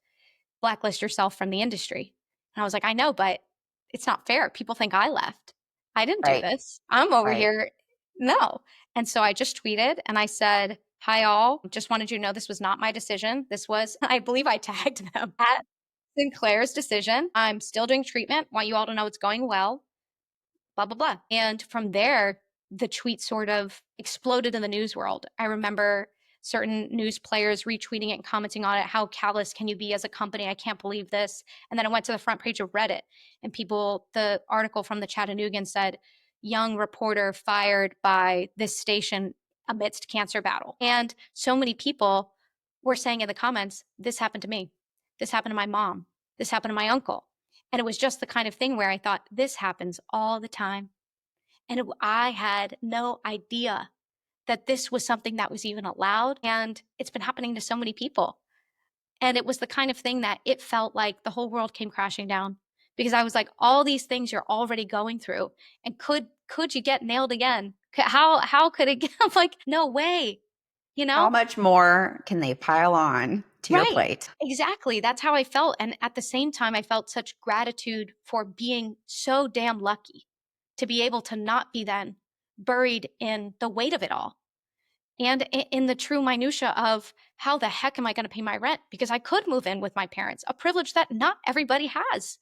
blacklist yourself from the industry. And I was like, I know, but it's not fair. People think I left. I didn't do Right. this. I'm over Right. here. No. And so I just tweeted and I said, hi, all. Just wanted you to know this was not my decision. This was, I believe I tagged them at Sinclair's decision. I'm still doing treatment. Want you all to know it's going well. Blah, blah, blah. And from there, the tweet sort of exploded in the news world. I remember certain news players retweeting it and commenting on it. How callous can you be as a company? I can't believe this. And then I went to the front page of Reddit, and the article from the Chattanoogan said, young reporter fired by this station amidst cancer battle. And so many people were saying in the comments, this happened to me. This happened to my mom. This happened to my uncle. And it was just the kind of thing where I thought, this happens all the time. And I had no idea that this was something that was even allowed. And it's been happening to so many people. And it was the kind of thing that it felt like the whole world came crashing down, because I was like, all these things you're already going through. And could you get nailed again? How could it get? I'm like, no way, you How know? much more can they pile on to your Right. plate? Exactly. That's how I felt. And at the same time, I felt such gratitude for being so damn lucky to be able to not be then buried in the weight of it all, and in the true minutia of how the heck am I going to pay my rent? Because I could move in with my parents, a privilege that not everybody has.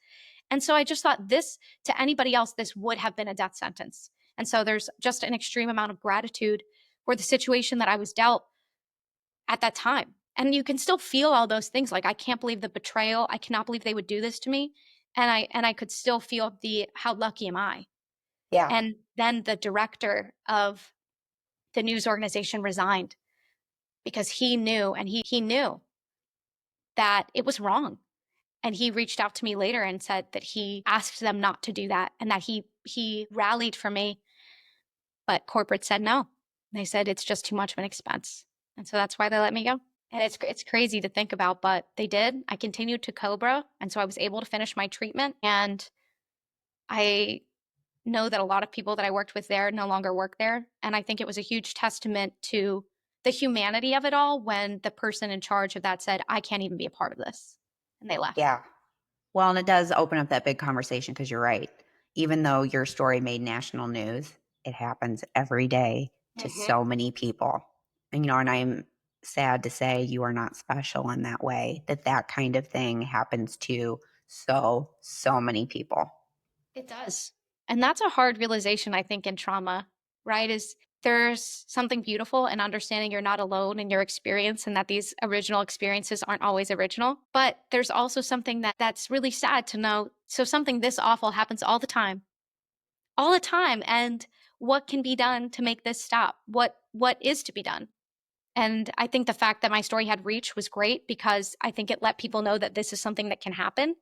And so I just thought, this, to anybody else, this would have been a death sentence. And so there's just an extreme amount of gratitude for the situation that I was dealt at that time. And you can still feel all those things, like, I can't believe the betrayal. I cannot believe they would do this to me. And I could still feel the, how lucky am I? Yeah. And then the director of the news organization resigned because he knew, and he knew that it was wrong. And he reached out to me later and said that he asked them not to do that, and that he rallied for me, but corporate said no. They said it's just too much of an expense. And so that's why they let me go. And it's crazy to think about, but they did. I continued to Cobra, and so I was able to finish my treatment. And I know that a lot of people that I worked with there no longer work there. And I think it was a huge testament to the humanity of it all when the person in charge of that said, I can't even be a part of this. And they left. Yeah. Well, and it does open up that big conversation because you're right. Even though your story made national news, it happens every day to Mm-hmm. so many people. And, and I'm sad to say you are not special in that way, that kind of thing happens to so many people. It does. And that's a hard realization, I think, in trauma, right? Is there's something beautiful in understanding you're not alone in your experience, and that these original experiences aren't always original. But there's also something that's really sad to know. So something this awful happens all the time. And what can be done to make this stop? What is to be done? And I think the fact that my story had reach was great, because I think it let people know that this is something that can happen,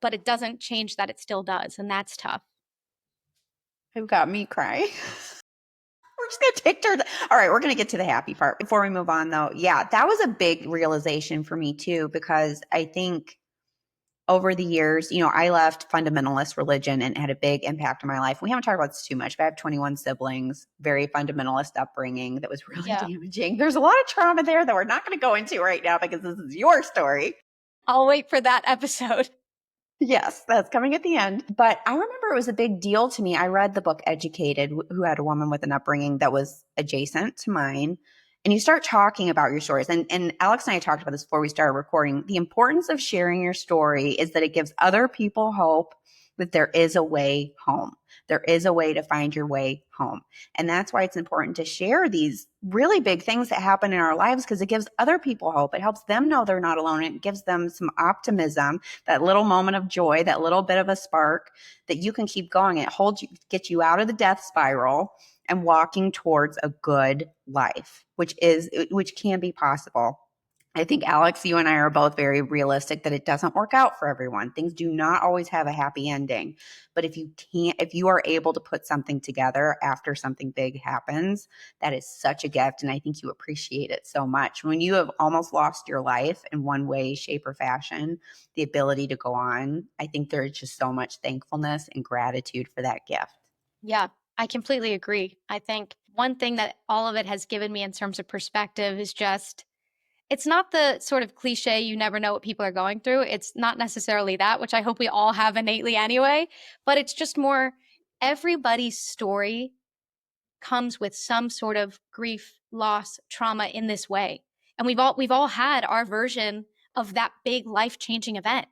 but it doesn't change that it still does. And that's tough. You've got me crying. We're just going to take turns. All right, we're going to get to the happy part. Before we move on, though, yeah, that was a big realization for me, too, because I think over the years, I left fundamentalist religion and it had a big impact on my life. We haven't talked about this too much, but I have 21 siblings, very fundamentalist upbringing that was really Yeah. damaging. There's a lot of trauma there that we're not going to go into right now because this is your story. I'll wait for that episode. Yes, that's coming at the end. But I remember it was a big deal to me. I read the book Educated, who had a woman with an upbringing that was adjacent to mine. And you start talking about your stories. And Alex and I talked about this before we started recording. The importance of sharing your story is that it gives other people hope that there is a way home. There is a way to find your way home. And that's why it's important to share these really big things that happen in our lives, because it gives other people hope. It helps them know they're not alone. It gives them some optimism, that little moment of joy, that little bit of a spark that you can keep going. It holds you, gets you out of the death spiral and walking towards a good life, which can be possible. I think, Alex, you and I are both very realistic that it doesn't work out for everyone. Things do not always have a happy ending. But if you are able to put something together after something big happens, that is such a gift. And I think you appreciate it so much. When you have almost lost your life in one way, shape, or fashion, the ability to go on, I think there's just so much thankfulness and gratitude for that gift. Yeah, I completely agree. I think one thing that all of it has given me in terms of perspective is just, it's not the sort of cliche, you never know what people are going through. It's not necessarily that, which I hope we all have innately anyway, but it's just more, everybody's story comes with some sort of grief, loss, trauma in this way. And we've all had our version of that big life-changing event.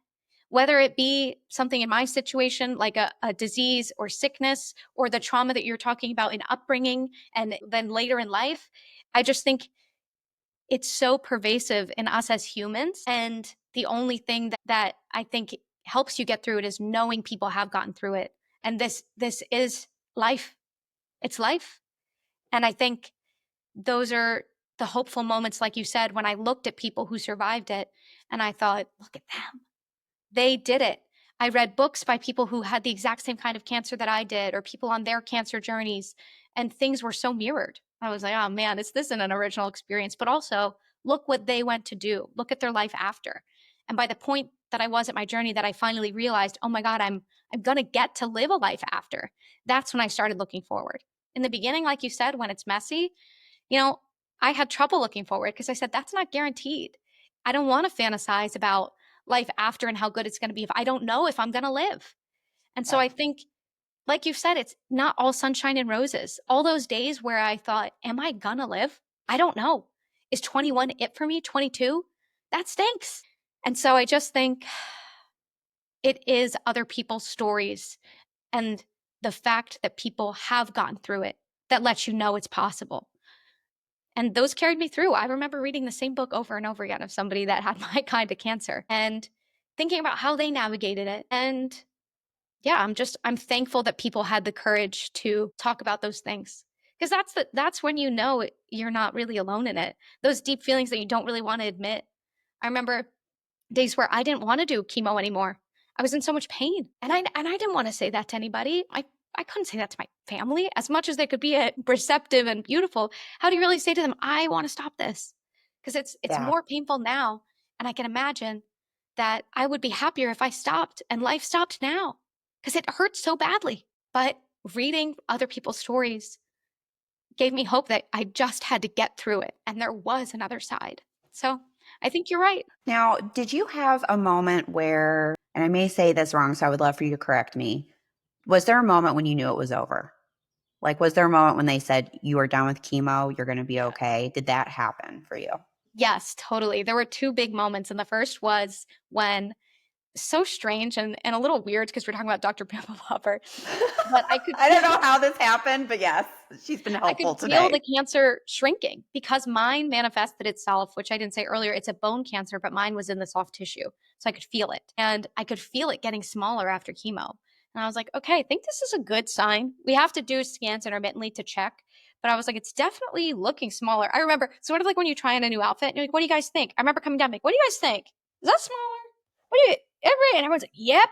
whether it be something in my situation, like a disease or sickness, or the trauma that you're talking about in upbringing and then later in life. I just think it's so pervasive in us as humans. And the only thing that I think helps you get through it is knowing people have gotten through it. And this is life. It's life. And I think those are the hopeful moments, like you said, when I looked at people who survived it and I thought, look at them. They did it. I read books by people who had the exact same kind of cancer that I did, or people on their cancer journeys, and things were so mirrored. I was like, oh man, this isn't an original experience, but also look what they went to do. Look at their life after. And by the point that I was at my journey, that I finally realized, oh my God, I'm gonna get to live a life after. That's when I started looking forward. In the beginning, like you said, when it's messy, you know, I had trouble looking forward because I said, that's not guaranteed. I don't want to fantasize about life after and how good it's going to be if I don't know if I'm going to live. And so Yeah. I think, like you said, it's not all sunshine and roses. All those days where I thought, am I going to live? I don't know. Is 21 it for me? 22? That stinks. And so I just think it is other people's stories and the fact that people have gotten through it that lets you know it's possible. And those carried me through. I remember reading the same book over and over again of somebody that had my kind of cancer and thinking about how they navigated it. And yeah, I'm thankful that people had the courage to talk about those things. Because that's when you know you're not really alone in it. Those deep feelings that you don't really want to admit. I remember days where I didn't want to do chemo anymore. I was in so much pain. And I didn't want to say that to anybody. I couldn't say that to my family. As much as they could be receptive and beautiful, how do you really say to them, I want to stop this? Because it's Yeah. more painful now. And I can imagine that I would be happier if I stopped and life stopped now. Because it hurts so badly. But reading other people's stories gave me hope that I just had to get through it. And there was another side. So I think you're right. Now, did you have a moment where, and I may say this wrong, so I would love for you to correct me. Was there a moment when you knew it was over? Like, was there a moment when they said, you are done with chemo, you're going to be Yeah. okay? Did that happen for you? Yes, totally. There were two big moments. And the first was when, so strange and a little weird because we're talking about Dr. Pimple Popper, but I could I feel don't know how this happened, but yes, she's been I could helpful feel the today. cancer shrinking because mine manifested itself, which I didn't say earlier. It's a bone cancer, but mine was in the soft tissue. So I could feel it. And I could feel it getting smaller after chemo. And I was like, okay, I think this is a good sign. We have to do scans intermittently to check. But I was like, it's definitely looking smaller. I remember sort of like when you try on a new outfit and you're like, what do you guys think? I remember coming down, like, what do you guys think? Is that smaller? What do you, and everyone's like, yep,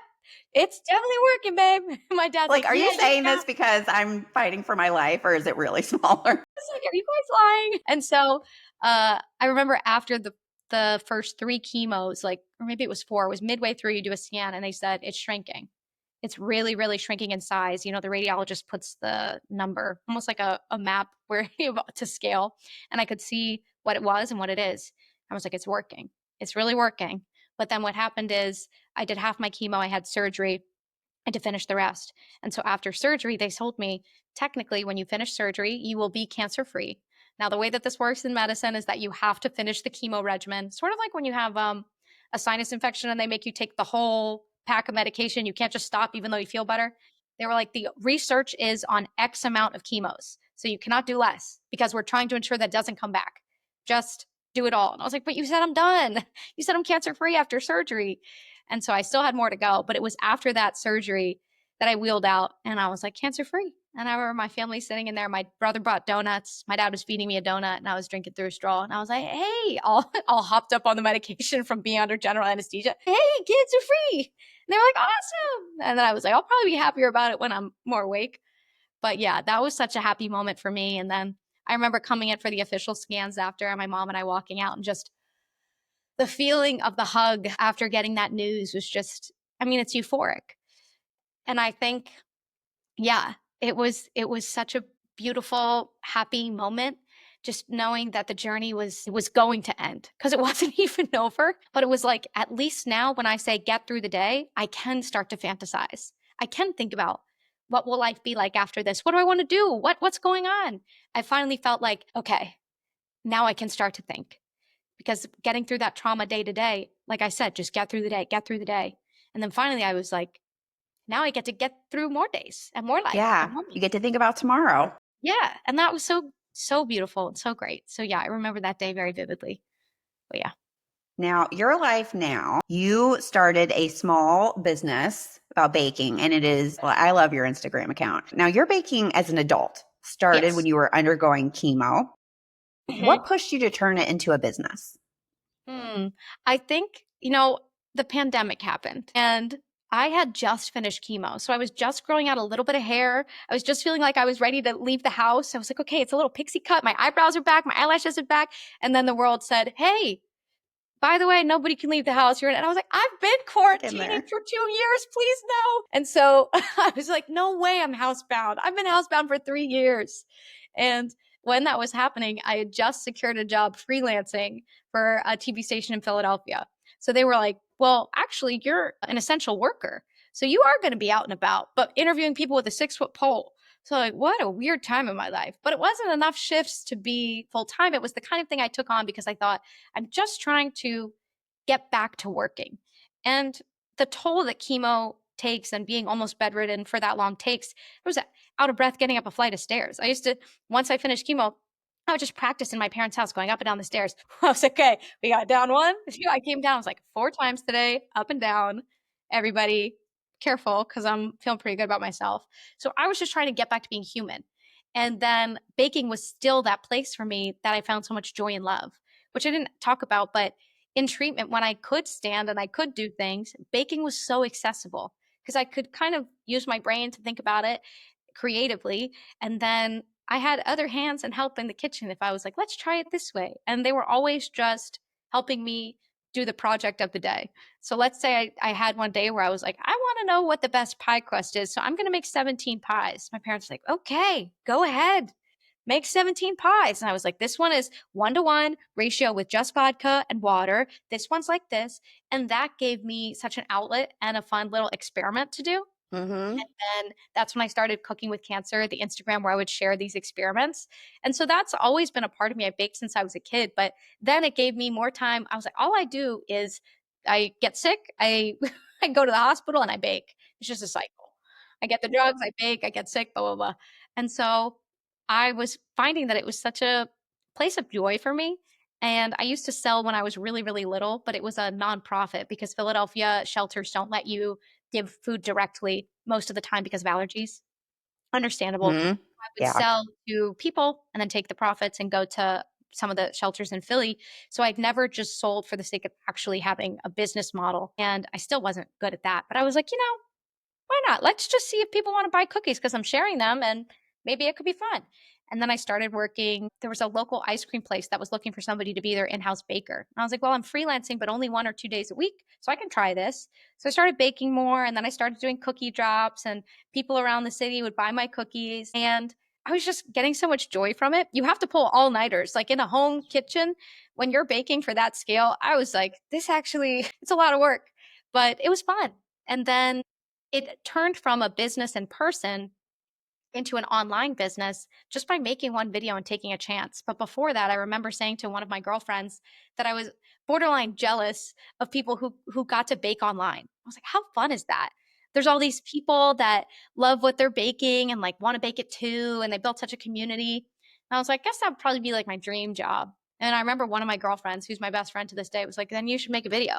it's definitely working, babe. My dad's Like, like, are yeah, you you saying got this because I'm fighting for my life, or is it really smaller? was like, are you guys lying? And so I remember after the first three chemos, like, or maybe it was four, it was midway through, you do a scan and they said it's shrinking. It's really, really shrinking in size. You know, the radiologist puts the number, almost like a map where to scale. And I could see what it was and what it is. I was like, it's working. It's really working. But then what happened is I did half my chemo, I had surgery, and to finish the rest. And so after surgery, they told me technically, when you finish surgery, you will be cancer free. Now, the way that this works in medicine is that you have to finish the chemo regimen, sort of like when you have a sinus infection and they make you take the whole pack of medication. You can't just stop even though you feel better. They were like, the research is on X amount of chemos. So you cannot do less because we're trying to ensure that doesn't come back. Just do it all. And I was like, but you said I'm done. You said I'm cancer free after surgery. And so I still had more to go, but it was after that surgery that I wheeled out and I was like cancer free. And I remember my family sitting in there. My brother brought donuts. My dad was feeding me a donut and I was drinking through a straw. And I was like, hey, all hopped up on the medication from being under general anesthesia. Hey, kids are free. And they were like, awesome. And then I was like, I'll probably be happier about it when I'm more awake. But yeah, that was such a happy moment for me. And then I remember coming in for the official scans after, and my mom and I walking out, and just the feeling of the hug after getting that news was just, I mean, it's euphoric. And I think, yeah, it was such a beautiful, happy moment, just knowing that the journey was going to end because it wasn't even over. But it was like, at least now when I say get through the day, I can start to fantasize. I can think about, what will life be like after this? What do I want to do? What's going on? I finally felt like, okay, now I can start to think, because getting through that trauma day to day, like I said, just get through the day, get through the day. And then finally I was like, now I get to get through more days and more life and Yeah. more You months. get to think about tomorrow. Yeah. And that was so beautiful and so great. So yeah, I remember that day very vividly. But yeah. Now, your life now, you started a small business about baking, and it is, well, I love your Instagram account. Now, you're baking as an adult, started when Yes. you were undergoing chemo. What Mhm. pushed you to turn it into a business? Hmm. I think, the pandemic happened and I had just finished chemo. So I was just growing out a little bit of hair. I was just feeling like I was ready to leave the house. I was like, okay, it's a little pixie cut. My eyebrows are back. My eyelashes are back. And then the world said, hey, by the way, nobody can leave the house. And I was like, I've been In quarantining there. for 2 years. Please no. And so I was like, no way I'm housebound. I've been housebound for 3 years. And when that was happening, I had just secured a job freelancing for a TV station in Philadelphia. So they were like, well, actually, you're an essential worker. So you are going to be out and about, but interviewing people with a 6 foot pole. So like, what a weird time in my life. But it wasn't enough shifts to be full time. It was the kind of thing I took on because I thought, I'm just trying to get back to working. And the toll that chemo takes and being almost bedridden for that long takes, I was out of breath getting up a flight of stairs. I used to, once I finished chemo, I would just practice in my parents' house going up and down the stairs. I was like, okay, we got down one. I came down, I was like 4 times today, up and down. Everybody, careful, because I'm feeling pretty good about myself. So I was just trying to get back to being human. And then baking was still that place for me that I found so much joy and love, which I didn't talk about, but in treatment, when I could stand and I could do things, baking was so accessible because I could kind of use my brain to think about it creatively. And then I had other hands and help in the kitchen if I was like, let's try it this way. And they were always just helping me do the project of the day. So let's say I had one day where I was like, I want to know what the best pie crust is. So I'm going to make 17 pies. My parents were like, okay, go ahead, make 17 pies. And I was like, this one is 1-to-1 ratio with just vodka and water. This one's like this. And that gave me such an outlet and a fun little experiment to do. Mm-hmm. And then that's when I started Cooking with Cancer, the Instagram where I would share these experiments. And so that's always been a part of me. I baked since I was a kid, but then it gave me more time. I was like, all I do is I get sick, I I go to the hospital and I bake. It's just a cycle. I get the drugs, I bake, I get sick, blah, blah, blah. And so I was finding that it was such a place of joy for me. And I used to sell when I was really, really little, but it was a nonprofit because Philadelphia shelters don't let you give food directly most of the time because of allergies. Understandable. Hmm. I would Yeah. sell to people and then take the profits and go to some of the shelters in Philly. So I'd never just sold for the sake of actually having a business model. And I still wasn't good at that. But I was like, why not? Let's just see if people want to buy cookies because I'm sharing them and maybe it could be fun. And then I started working. There was a local ice cream place that was looking for somebody to be their in house baker. And I was like, well, I'm freelancing, but only 1 or 2 days a week. So I can try this. So I started baking more and then I started doing cookie drops, and people around the city would buy my cookies. And I was just getting so much joy from it. You have to pull all nighters, like in a home kitchen. When you're baking for that scale, I was like, this actually, it's a lot of work, but it was fun. And then it turned from a business in person into an online business just by making one video and taking a chance. But before that, I remember saying to one of my girlfriends that I was borderline jealous of people who got to bake online. I was like, how fun is that? There's all these people that love what they're baking and like want to bake it too, and they built such a community. And I was like, I guess that'd probably be like my dream job. And I remember one of my girlfriends, who's my best friend to this day, was like, then you should make a video. I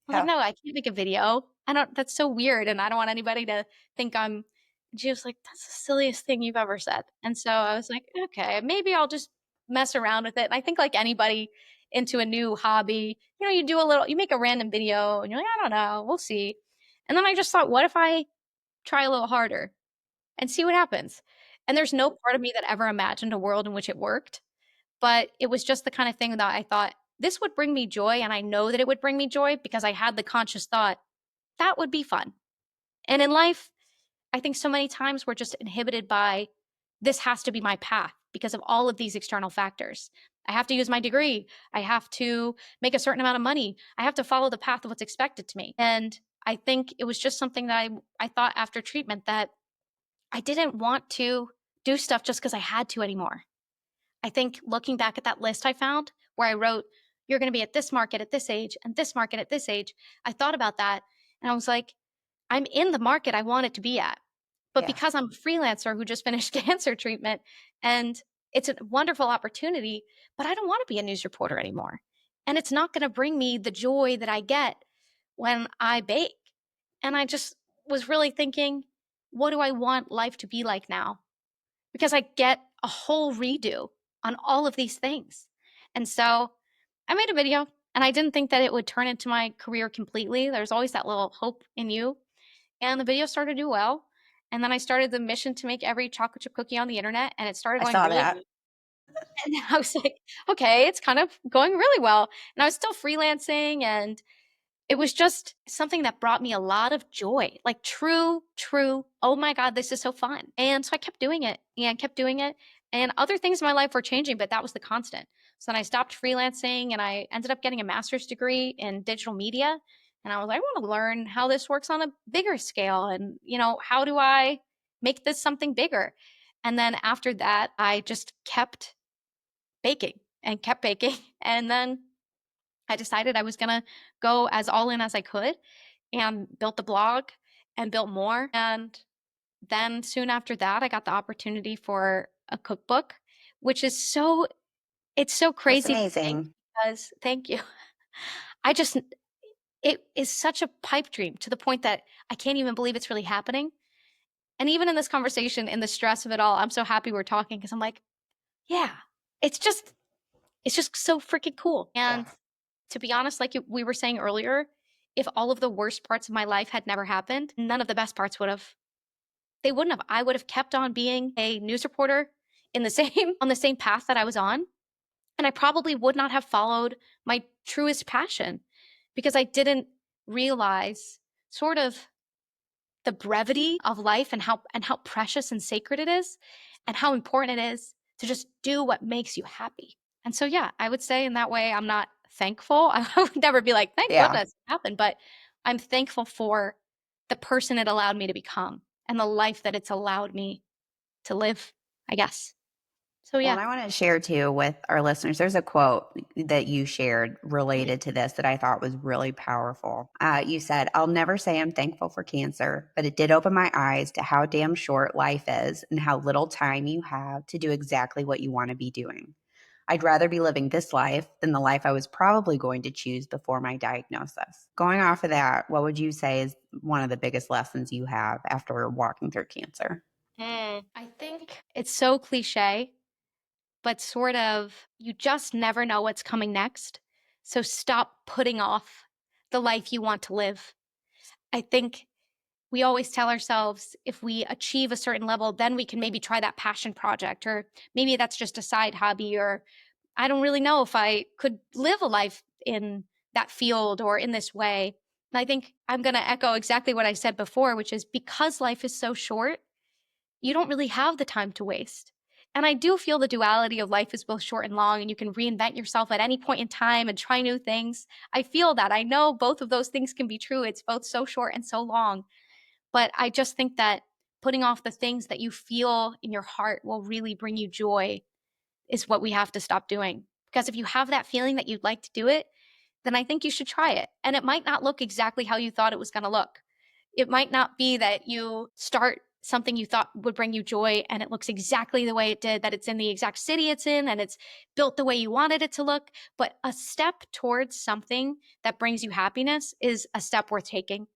was like, Yeah. "No, I can't make a video. I don't that's so weird, and I don't want anybody to think I'm." And she was like, "That's the silliest thing you've ever said." And so I was like, "Okay, maybe I'll just mess around with it." And I think like anybody into a new hobby, you make a random video and you're like, "I don't know, we'll see." And then I just thought, what if I try a little harder and see what happens? And there's no part of me that ever imagined a world in which it worked, but it was just the kind of thing that I thought, this would bring me joy, and I know that it would bring me joy because I had the conscious thought, that would be fun. And in life, I think so many times we're just inhibited by, this has to be my path because of all of these external factors. I have to use my degree. I have to make a certain amount of money. I have to follow the path of what's expected to me. And I think it was just something that I thought after treatment that I didn't want to do stuff just because I had to anymore. I think looking back at that list I found where I wrote, you're going to be at this market at this age and this market at this age, I thought about that. And I was like, I'm in the market I want it to be at. But Yeah. because I'm a freelancer who just finished cancer treatment and it's a wonderful opportunity, but I don't want to be a news reporter anymore. And it's not going to bring me the joy that I get when I bake. And I just was really thinking, what do I want life to be like now? Because I get a whole redo on all of these things. And so I made a video and I didn't think that it would turn into my career completely. There's always that little hope in you. And the video started to do well. And then I started the mission to make every chocolate chip cookie on the internet and it started I going saw really that. well. And I was like, okay, it's kind of going really well. And I was still freelancing and it was just something that brought me a lot of joy, like true, oh my God, this is so fun. And so I kept doing it and kept doing it. And other things in my life were changing, but that was the constant. So then I stopped freelancing and I ended up getting a master's degree in digital media. And I was like, I want to learn how this works on a bigger scale. And, how do I make this something bigger? And then after that, I just kept baking and kept baking. And then I decided I was going to go as all in as I could and built the blog and built more. And then soon after that, I got the opportunity for a cookbook, which is it's so That's crazy to think amazing. because thank you. I just, it is such a pipe dream to the point that I can't even believe it's really happening. And even in this conversation, in the stress of it all, I'm so happy we're talking because I'm like, yeah, it's just, it's just so freaking cool. Yeah. And to be honest, like we were saying earlier, if all of the worst parts of my life had never happened, none of the best parts would have. They wouldn't have. I would have kept on being a news reporter in the same on the same path that I was on, and I probably would not have followed my truest passion because I didn't realize sort of the brevity of life and how precious and sacred it is and how important it is to just do what makes you happy. And so yeah, I would say in that way I'm not thankful. I would never be like thank Yeah. goodness it happened, but I'm thankful for the person it allowed me to become and the life that it's allowed me to live, I guess. So Well, yeah. and I want to share too with our listeners. There's a quote that you shared Mhm. related to this that I thought was really powerful. You said, I'll never say I'm thankful for cancer, but it did open my eyes to how damn short life is and how little time you have to do exactly what you want to be doing. I'd rather be living this life than the life I was probably going to choose before my diagnosis. Going off of that, what would you say is one of the biggest lessons you have after walking through cancer? I think it's so cliche, but sort of you just never know what's coming next. So stop putting off the life you want to live. I think we always tell ourselves if we achieve a certain level, then we can maybe try that passion project, or maybe that's just a side hobby, or I don't really know if I could live a life in that field or in this way. And I think I'm going to echo exactly what I said before, which is because life is so short, you don't really have the time to waste. And I do feel the duality of life is both short and long, and you can reinvent yourself at any point in time and try new things. I feel that. I know both of those things can be true. It's both so short and so long. But I just think that putting off the things that you feel in your heart will really bring you joy is what we have to stop doing. Because if you have that feeling that you'd like to do it, then I think you should try it. And it might not look exactly how you thought it was going to look. It might not be that you start something you thought would bring you joy and it looks exactly the way it did, that it's in the exact city it's in and it's built the way you wanted it to look. But a step towards something that brings you happiness is a step worth taking.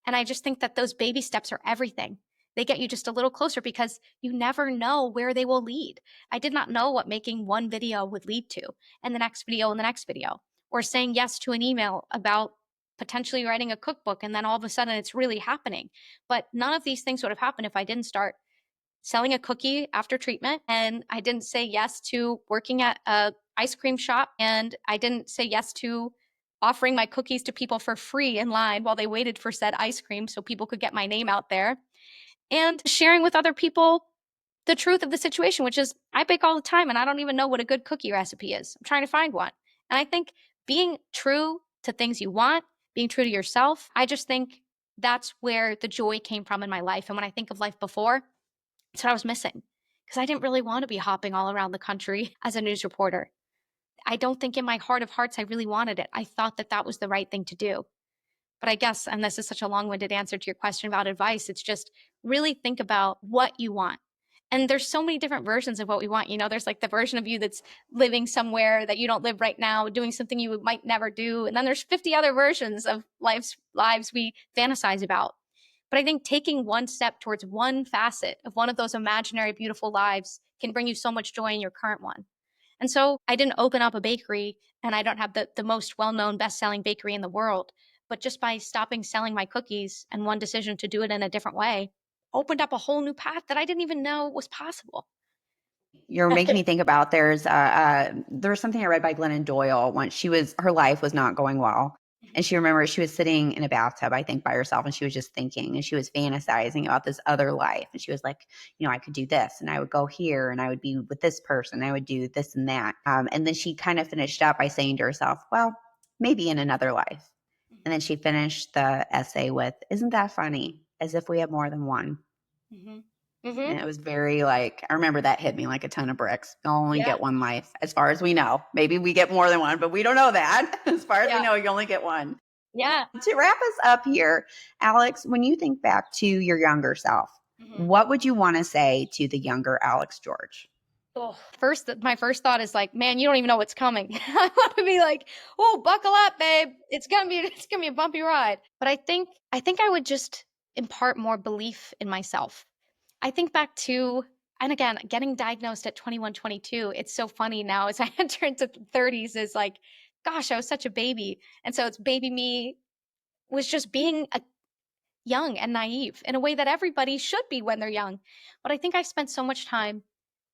And I just think that those baby steps are everything. They get you just a little closer because you never know where they will lead. I did not know what making one video would lead to, and the next video, and the next video, or saying yes to an email about potentially writing a cookbook, and then all of a sudden it's really happening. But none of these things would have happened if I didn't start selling a cookie after treatment, and I didn't say yes to working at a ice cream shop, and I didn't say yes to offering my cookies to people for free in line while they waited for said ice cream so people could get my name out there, and sharing with other people the truth of the situation, which is I bake all the time and I don't even know what a good cookie recipe is. I'm trying to find one. And I think being true to things you want, being true to yourself, I just think that's where the joy came from in my life. And when I think of life before, that's what I was missing because I didn't really want to be hopping all around the country as a news reporter. I don't think in my heart of hearts I really wanted it. I thought that that was the right thing to do. But I guess, and this is such a long-winded answer to your question about advice, it's just really think about what you want. And there's so many different versions of what we want. You know, there's like the version of you that's living somewhere that you don't live right now, doing something you might never do. And then there's 50 other versions of lives we fantasize about. But I think taking one step towards one facet of one of those imaginary, beautiful lives can bring you so much joy in your current one. And so I didn't open up a bakery and I don't have the most well known, best selling bakery in the world. But just by stopping selling my cookies and one decision to do it in a different way opened up a whole new path that I didn't even know was possible. You're making me think about there was something I read by Glennon Doyle once. Her life was not going well. And she remembers she was sitting in a bathtub, I think, by herself, and she was just thinking and she was fantasizing about this other life. And she was like, I could do this and I would go here and I would be with this person. I would do this and that. And then she kind of finished up by saying to herself, well, maybe in another life. And then she finished the essay with, isn't that funny? As if we have more than one. Mm-hmm. And Mm-hmm. it was very like, I remember that hit me like a ton of bricks. You only Yeah. get one life, as far as we know. Maybe we get more than one, but we don't know that. As far as we Yeah. know, you only get one. Yeah. To wrap us up here, Alex, when you think back to your younger self, Mm-hmm. what would you want to say to the younger Alex George? Oh, my first thought is like, man, you don't even know what's coming. I want to be like, oh, buckle up, babe. It's gonna be a bumpy ride. But I think I would just impart more belief in myself. I think back to, and again, getting diagnosed at 21, 22. It's so funny now as I enter into 30s is like, gosh, I was such a baby. And so it's baby me was just being young and naive in a way that everybody should be when they're young. But I think I spent so much time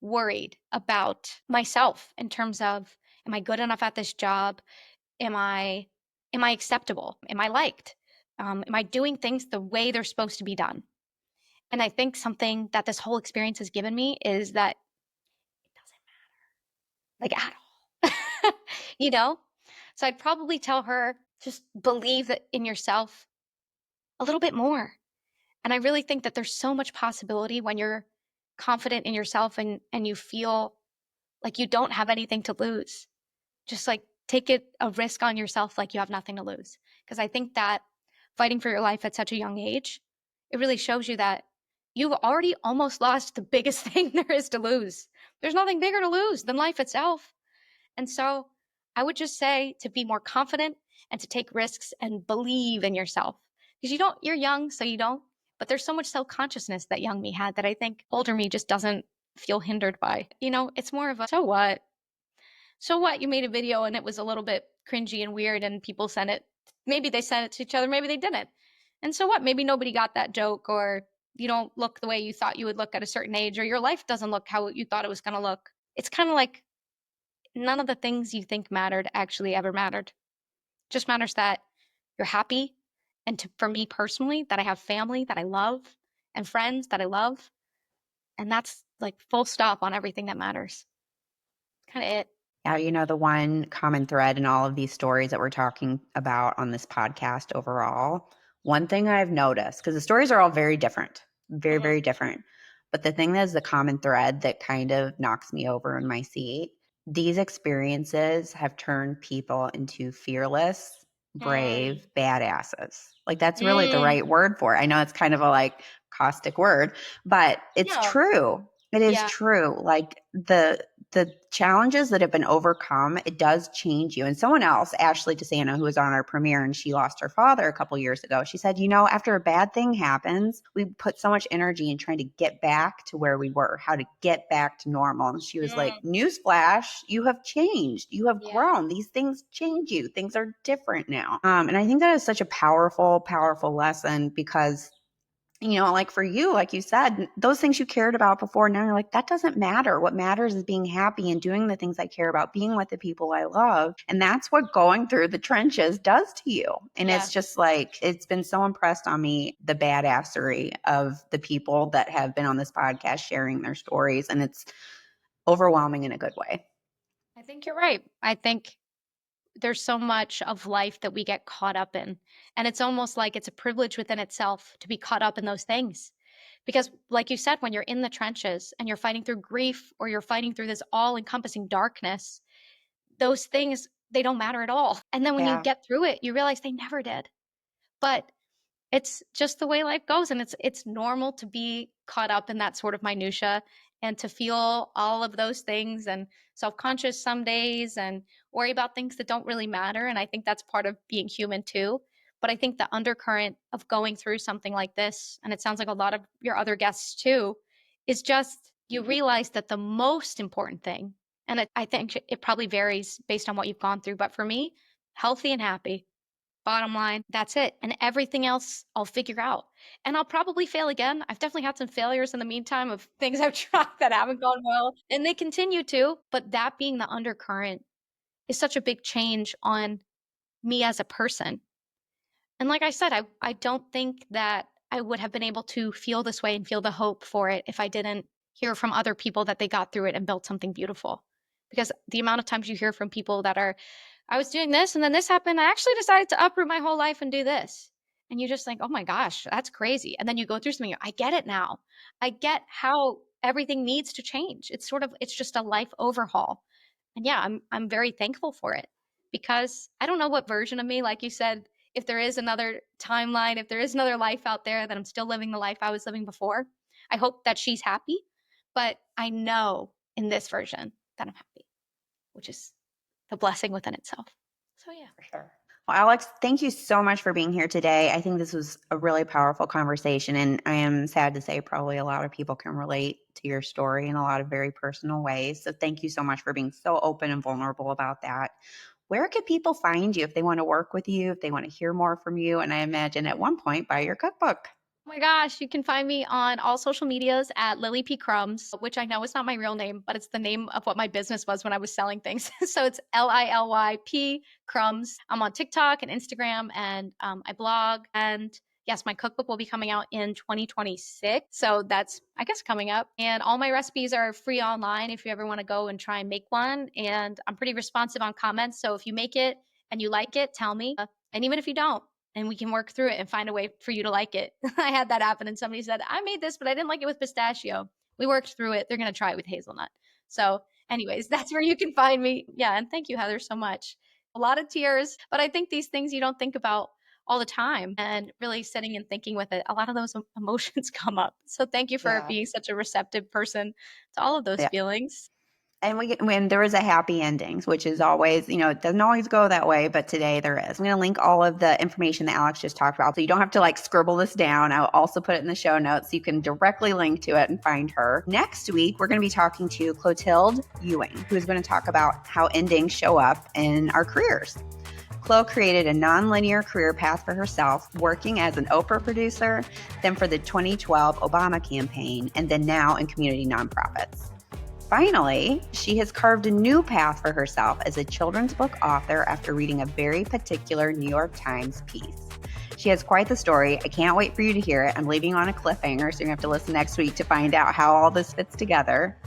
worried about myself in terms of, am I good enough at this job? Am I am I acceptable? Am I liked? Am I doing things the way they're supposed to be done? And I think something that this whole experience has given me is that it doesn't like at all. you know? So I'd probably tell her just believe that in yourself a little bit more. And I really think that there's so much possibility when you're confident in yourself and you feel like you don't have anything to lose. Just like take a risk on yourself like you have nothing to lose. Because I think that fighting for your life at such a young age, it really shows you that you've already almost lost the biggest thing there is to lose. There's nothing bigger to lose than life itself. And so I would just say to be more confident and to take risks and believe in yourself. Because you're young, so you don't. But there's so much self consciousness that young me had that I think older me just doesn't feel hindered by. It's more of a so what? So what? You made a video and it was a little bit cringy and weird, and people sent it. Maybe they sent it to each other, maybe they didn't. And so what? Maybe nobody got that joke, or you don't look the way you thought you would look at a certain age, or your life doesn't look how you thought it was going to look. It's kind of like none of the things you think mattered actually ever mattered. It just matters that you're happy. And for me personally, that I have family that I love and friends that I love. And that's like full stop on everything that matters. Kind of it. Yeah, the one common thread in all of these stories that we're talking about on this podcast overall, one thing I've noticed, because the stories are all very different, very, Mm-hmm. very different. But the thing that is the common thread that kind of knocks me over in my seat, these experiences have turned people into fearless, Mm. brave badasses. Like that's really the Mm. right word for it. I know it's kind of a like caustic word, but it's No. true. It is Yeah. true. Like the challenges that have been overcome, it does change you. And someone else, Ashley DeSanto, who was on our premiere and she lost her father a couple years ago, she said, after a bad thing happens, we put so much energy in trying to get back to where we were, how to get back to normal. And she was like, Mm. newsflash, you have changed. You have Yeah. grown. These things change you. Things are different now. And I think that is such a powerful, powerful lesson because like for you, like you said, those things you cared about before, now you're like, that doesn't matter. What matters is being happy and doing the things I care about, being with the people I love. And that's what going through the trenches does to you. And it's Yes. just like, it's been so impressed on me, the badassery of the people that have been on this podcast sharing their stories. And it's overwhelming in a good way. I think you're right. I think there's so much of life that we get caught up in. And it's almost like it's a privilege within itself to be caught up in those things. Because, like you said, when you're in the trenches and you're fighting through grief or you're fighting through this all encompassing darkness, those things, they don't matter at all. And then when you Yeah. get through it, you realize they never did. But it's just the way life goes, and it's normal to be caught up in that sort of minutia and to feel all of those things and self-conscious some days and worry about things that don't really matter. And I think that's part of being human too. But I think the undercurrent of going through something like this, and it sounds like a lot of your other guests too, is just you realize that the most important thing, and I think it probably varies based on what you've gone through, but for me, healthy and happy. Bottom line, that's it. And everything else I'll figure out. And I'll probably fail again. I've definitely had some failures in the meantime of things I've tried that haven't gone well, and they continue to. But that being the undercurrent is such a big change on me as a person. And like I said, I don't think that I would have been able to feel this way and feel the hope for it if I didn't hear from other people that they got through it and built something beautiful. Because the amount of times you hear from people that are, I was doing this and then this happened, I actually decided to uproot my whole life and do this. And you just think, oh my gosh, that's crazy. And then you go through something, I get it now. I get how everything needs to change. It's just a life overhaul. And yeah, I'm very thankful for it because I don't know what version of me, like you said, if there is another timeline, if there is another life out there that I'm still living the life I was living before, I hope that she's happy. But I know in this version that I'm happy, which is the blessing within itself. So yeah. For sure. Well, Alex, thank you so much for being here today. I think this was a really powerful conversation, and I am sad to say probably a lot of people can relate to your story in a lot of very personal ways. So thank you so much for being so open and vulnerable about that. Where could people find you if they want to work with you, if they want to hear more from you? And I imagine at one point buy your cookbook. Oh my gosh, you can find me on all social medias at Lily P. Crumbs, which I know is not my real name, but it's the name of what my business was when I was selling things. So it's LILYP Crumbs. I'm on TikTok and Instagram, and I blog. And yes, my cookbook will be coming out in 2026. So that's, I guess, coming up. And all my recipes are free online if you ever want to go and try and make one. And I'm pretty responsive on comments. So if you make it and you like it, tell me. And even if you don't, and we can work through it and find a way for you to like it. I had that happen and somebody said, I made this, but I didn't like it with pistachio. We worked through it. They're going to try it with hazelnut. So anyways, that's where you can find me. Yeah. And thank you, Heather, so much. A lot of tears, but I think these things you don't think about all the time, and really sitting and thinking with it, a lot of those emotions come up. So thank you for being such a receptive person to all of those feelings. And when there is a happy ending, which is always, it doesn't always go that way, but today there is. I'm going to link all of the information that Alex just talked about. So you don't have to scribble this down. I'll also put it in the show notes so you can directly link to it and find her. Next week, we're going to be talking to Clotilde Ewing, who's going to talk about how endings show up in our careers. Chloe created a non-linear career path for herself, working as an Oprah producer, then for the 2012 Obama campaign, and then now in community nonprofits. Finally, she has carved a new path for herself as a children's book author after reading a very particular New York Times piece. She has quite the story. I can't wait for you to hear it. I'm leaving on a cliffhanger, so you have to listen next week to find out how all this fits together.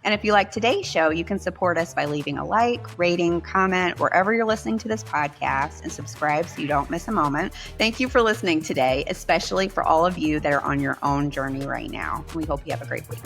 And if you like today's show, you can support us by leaving a like, rating, comment, wherever you're listening to this podcast, and subscribe so you don't miss a moment. Thank you for listening today, especially for all of you that are on your own journey right now. We hope you have a great week.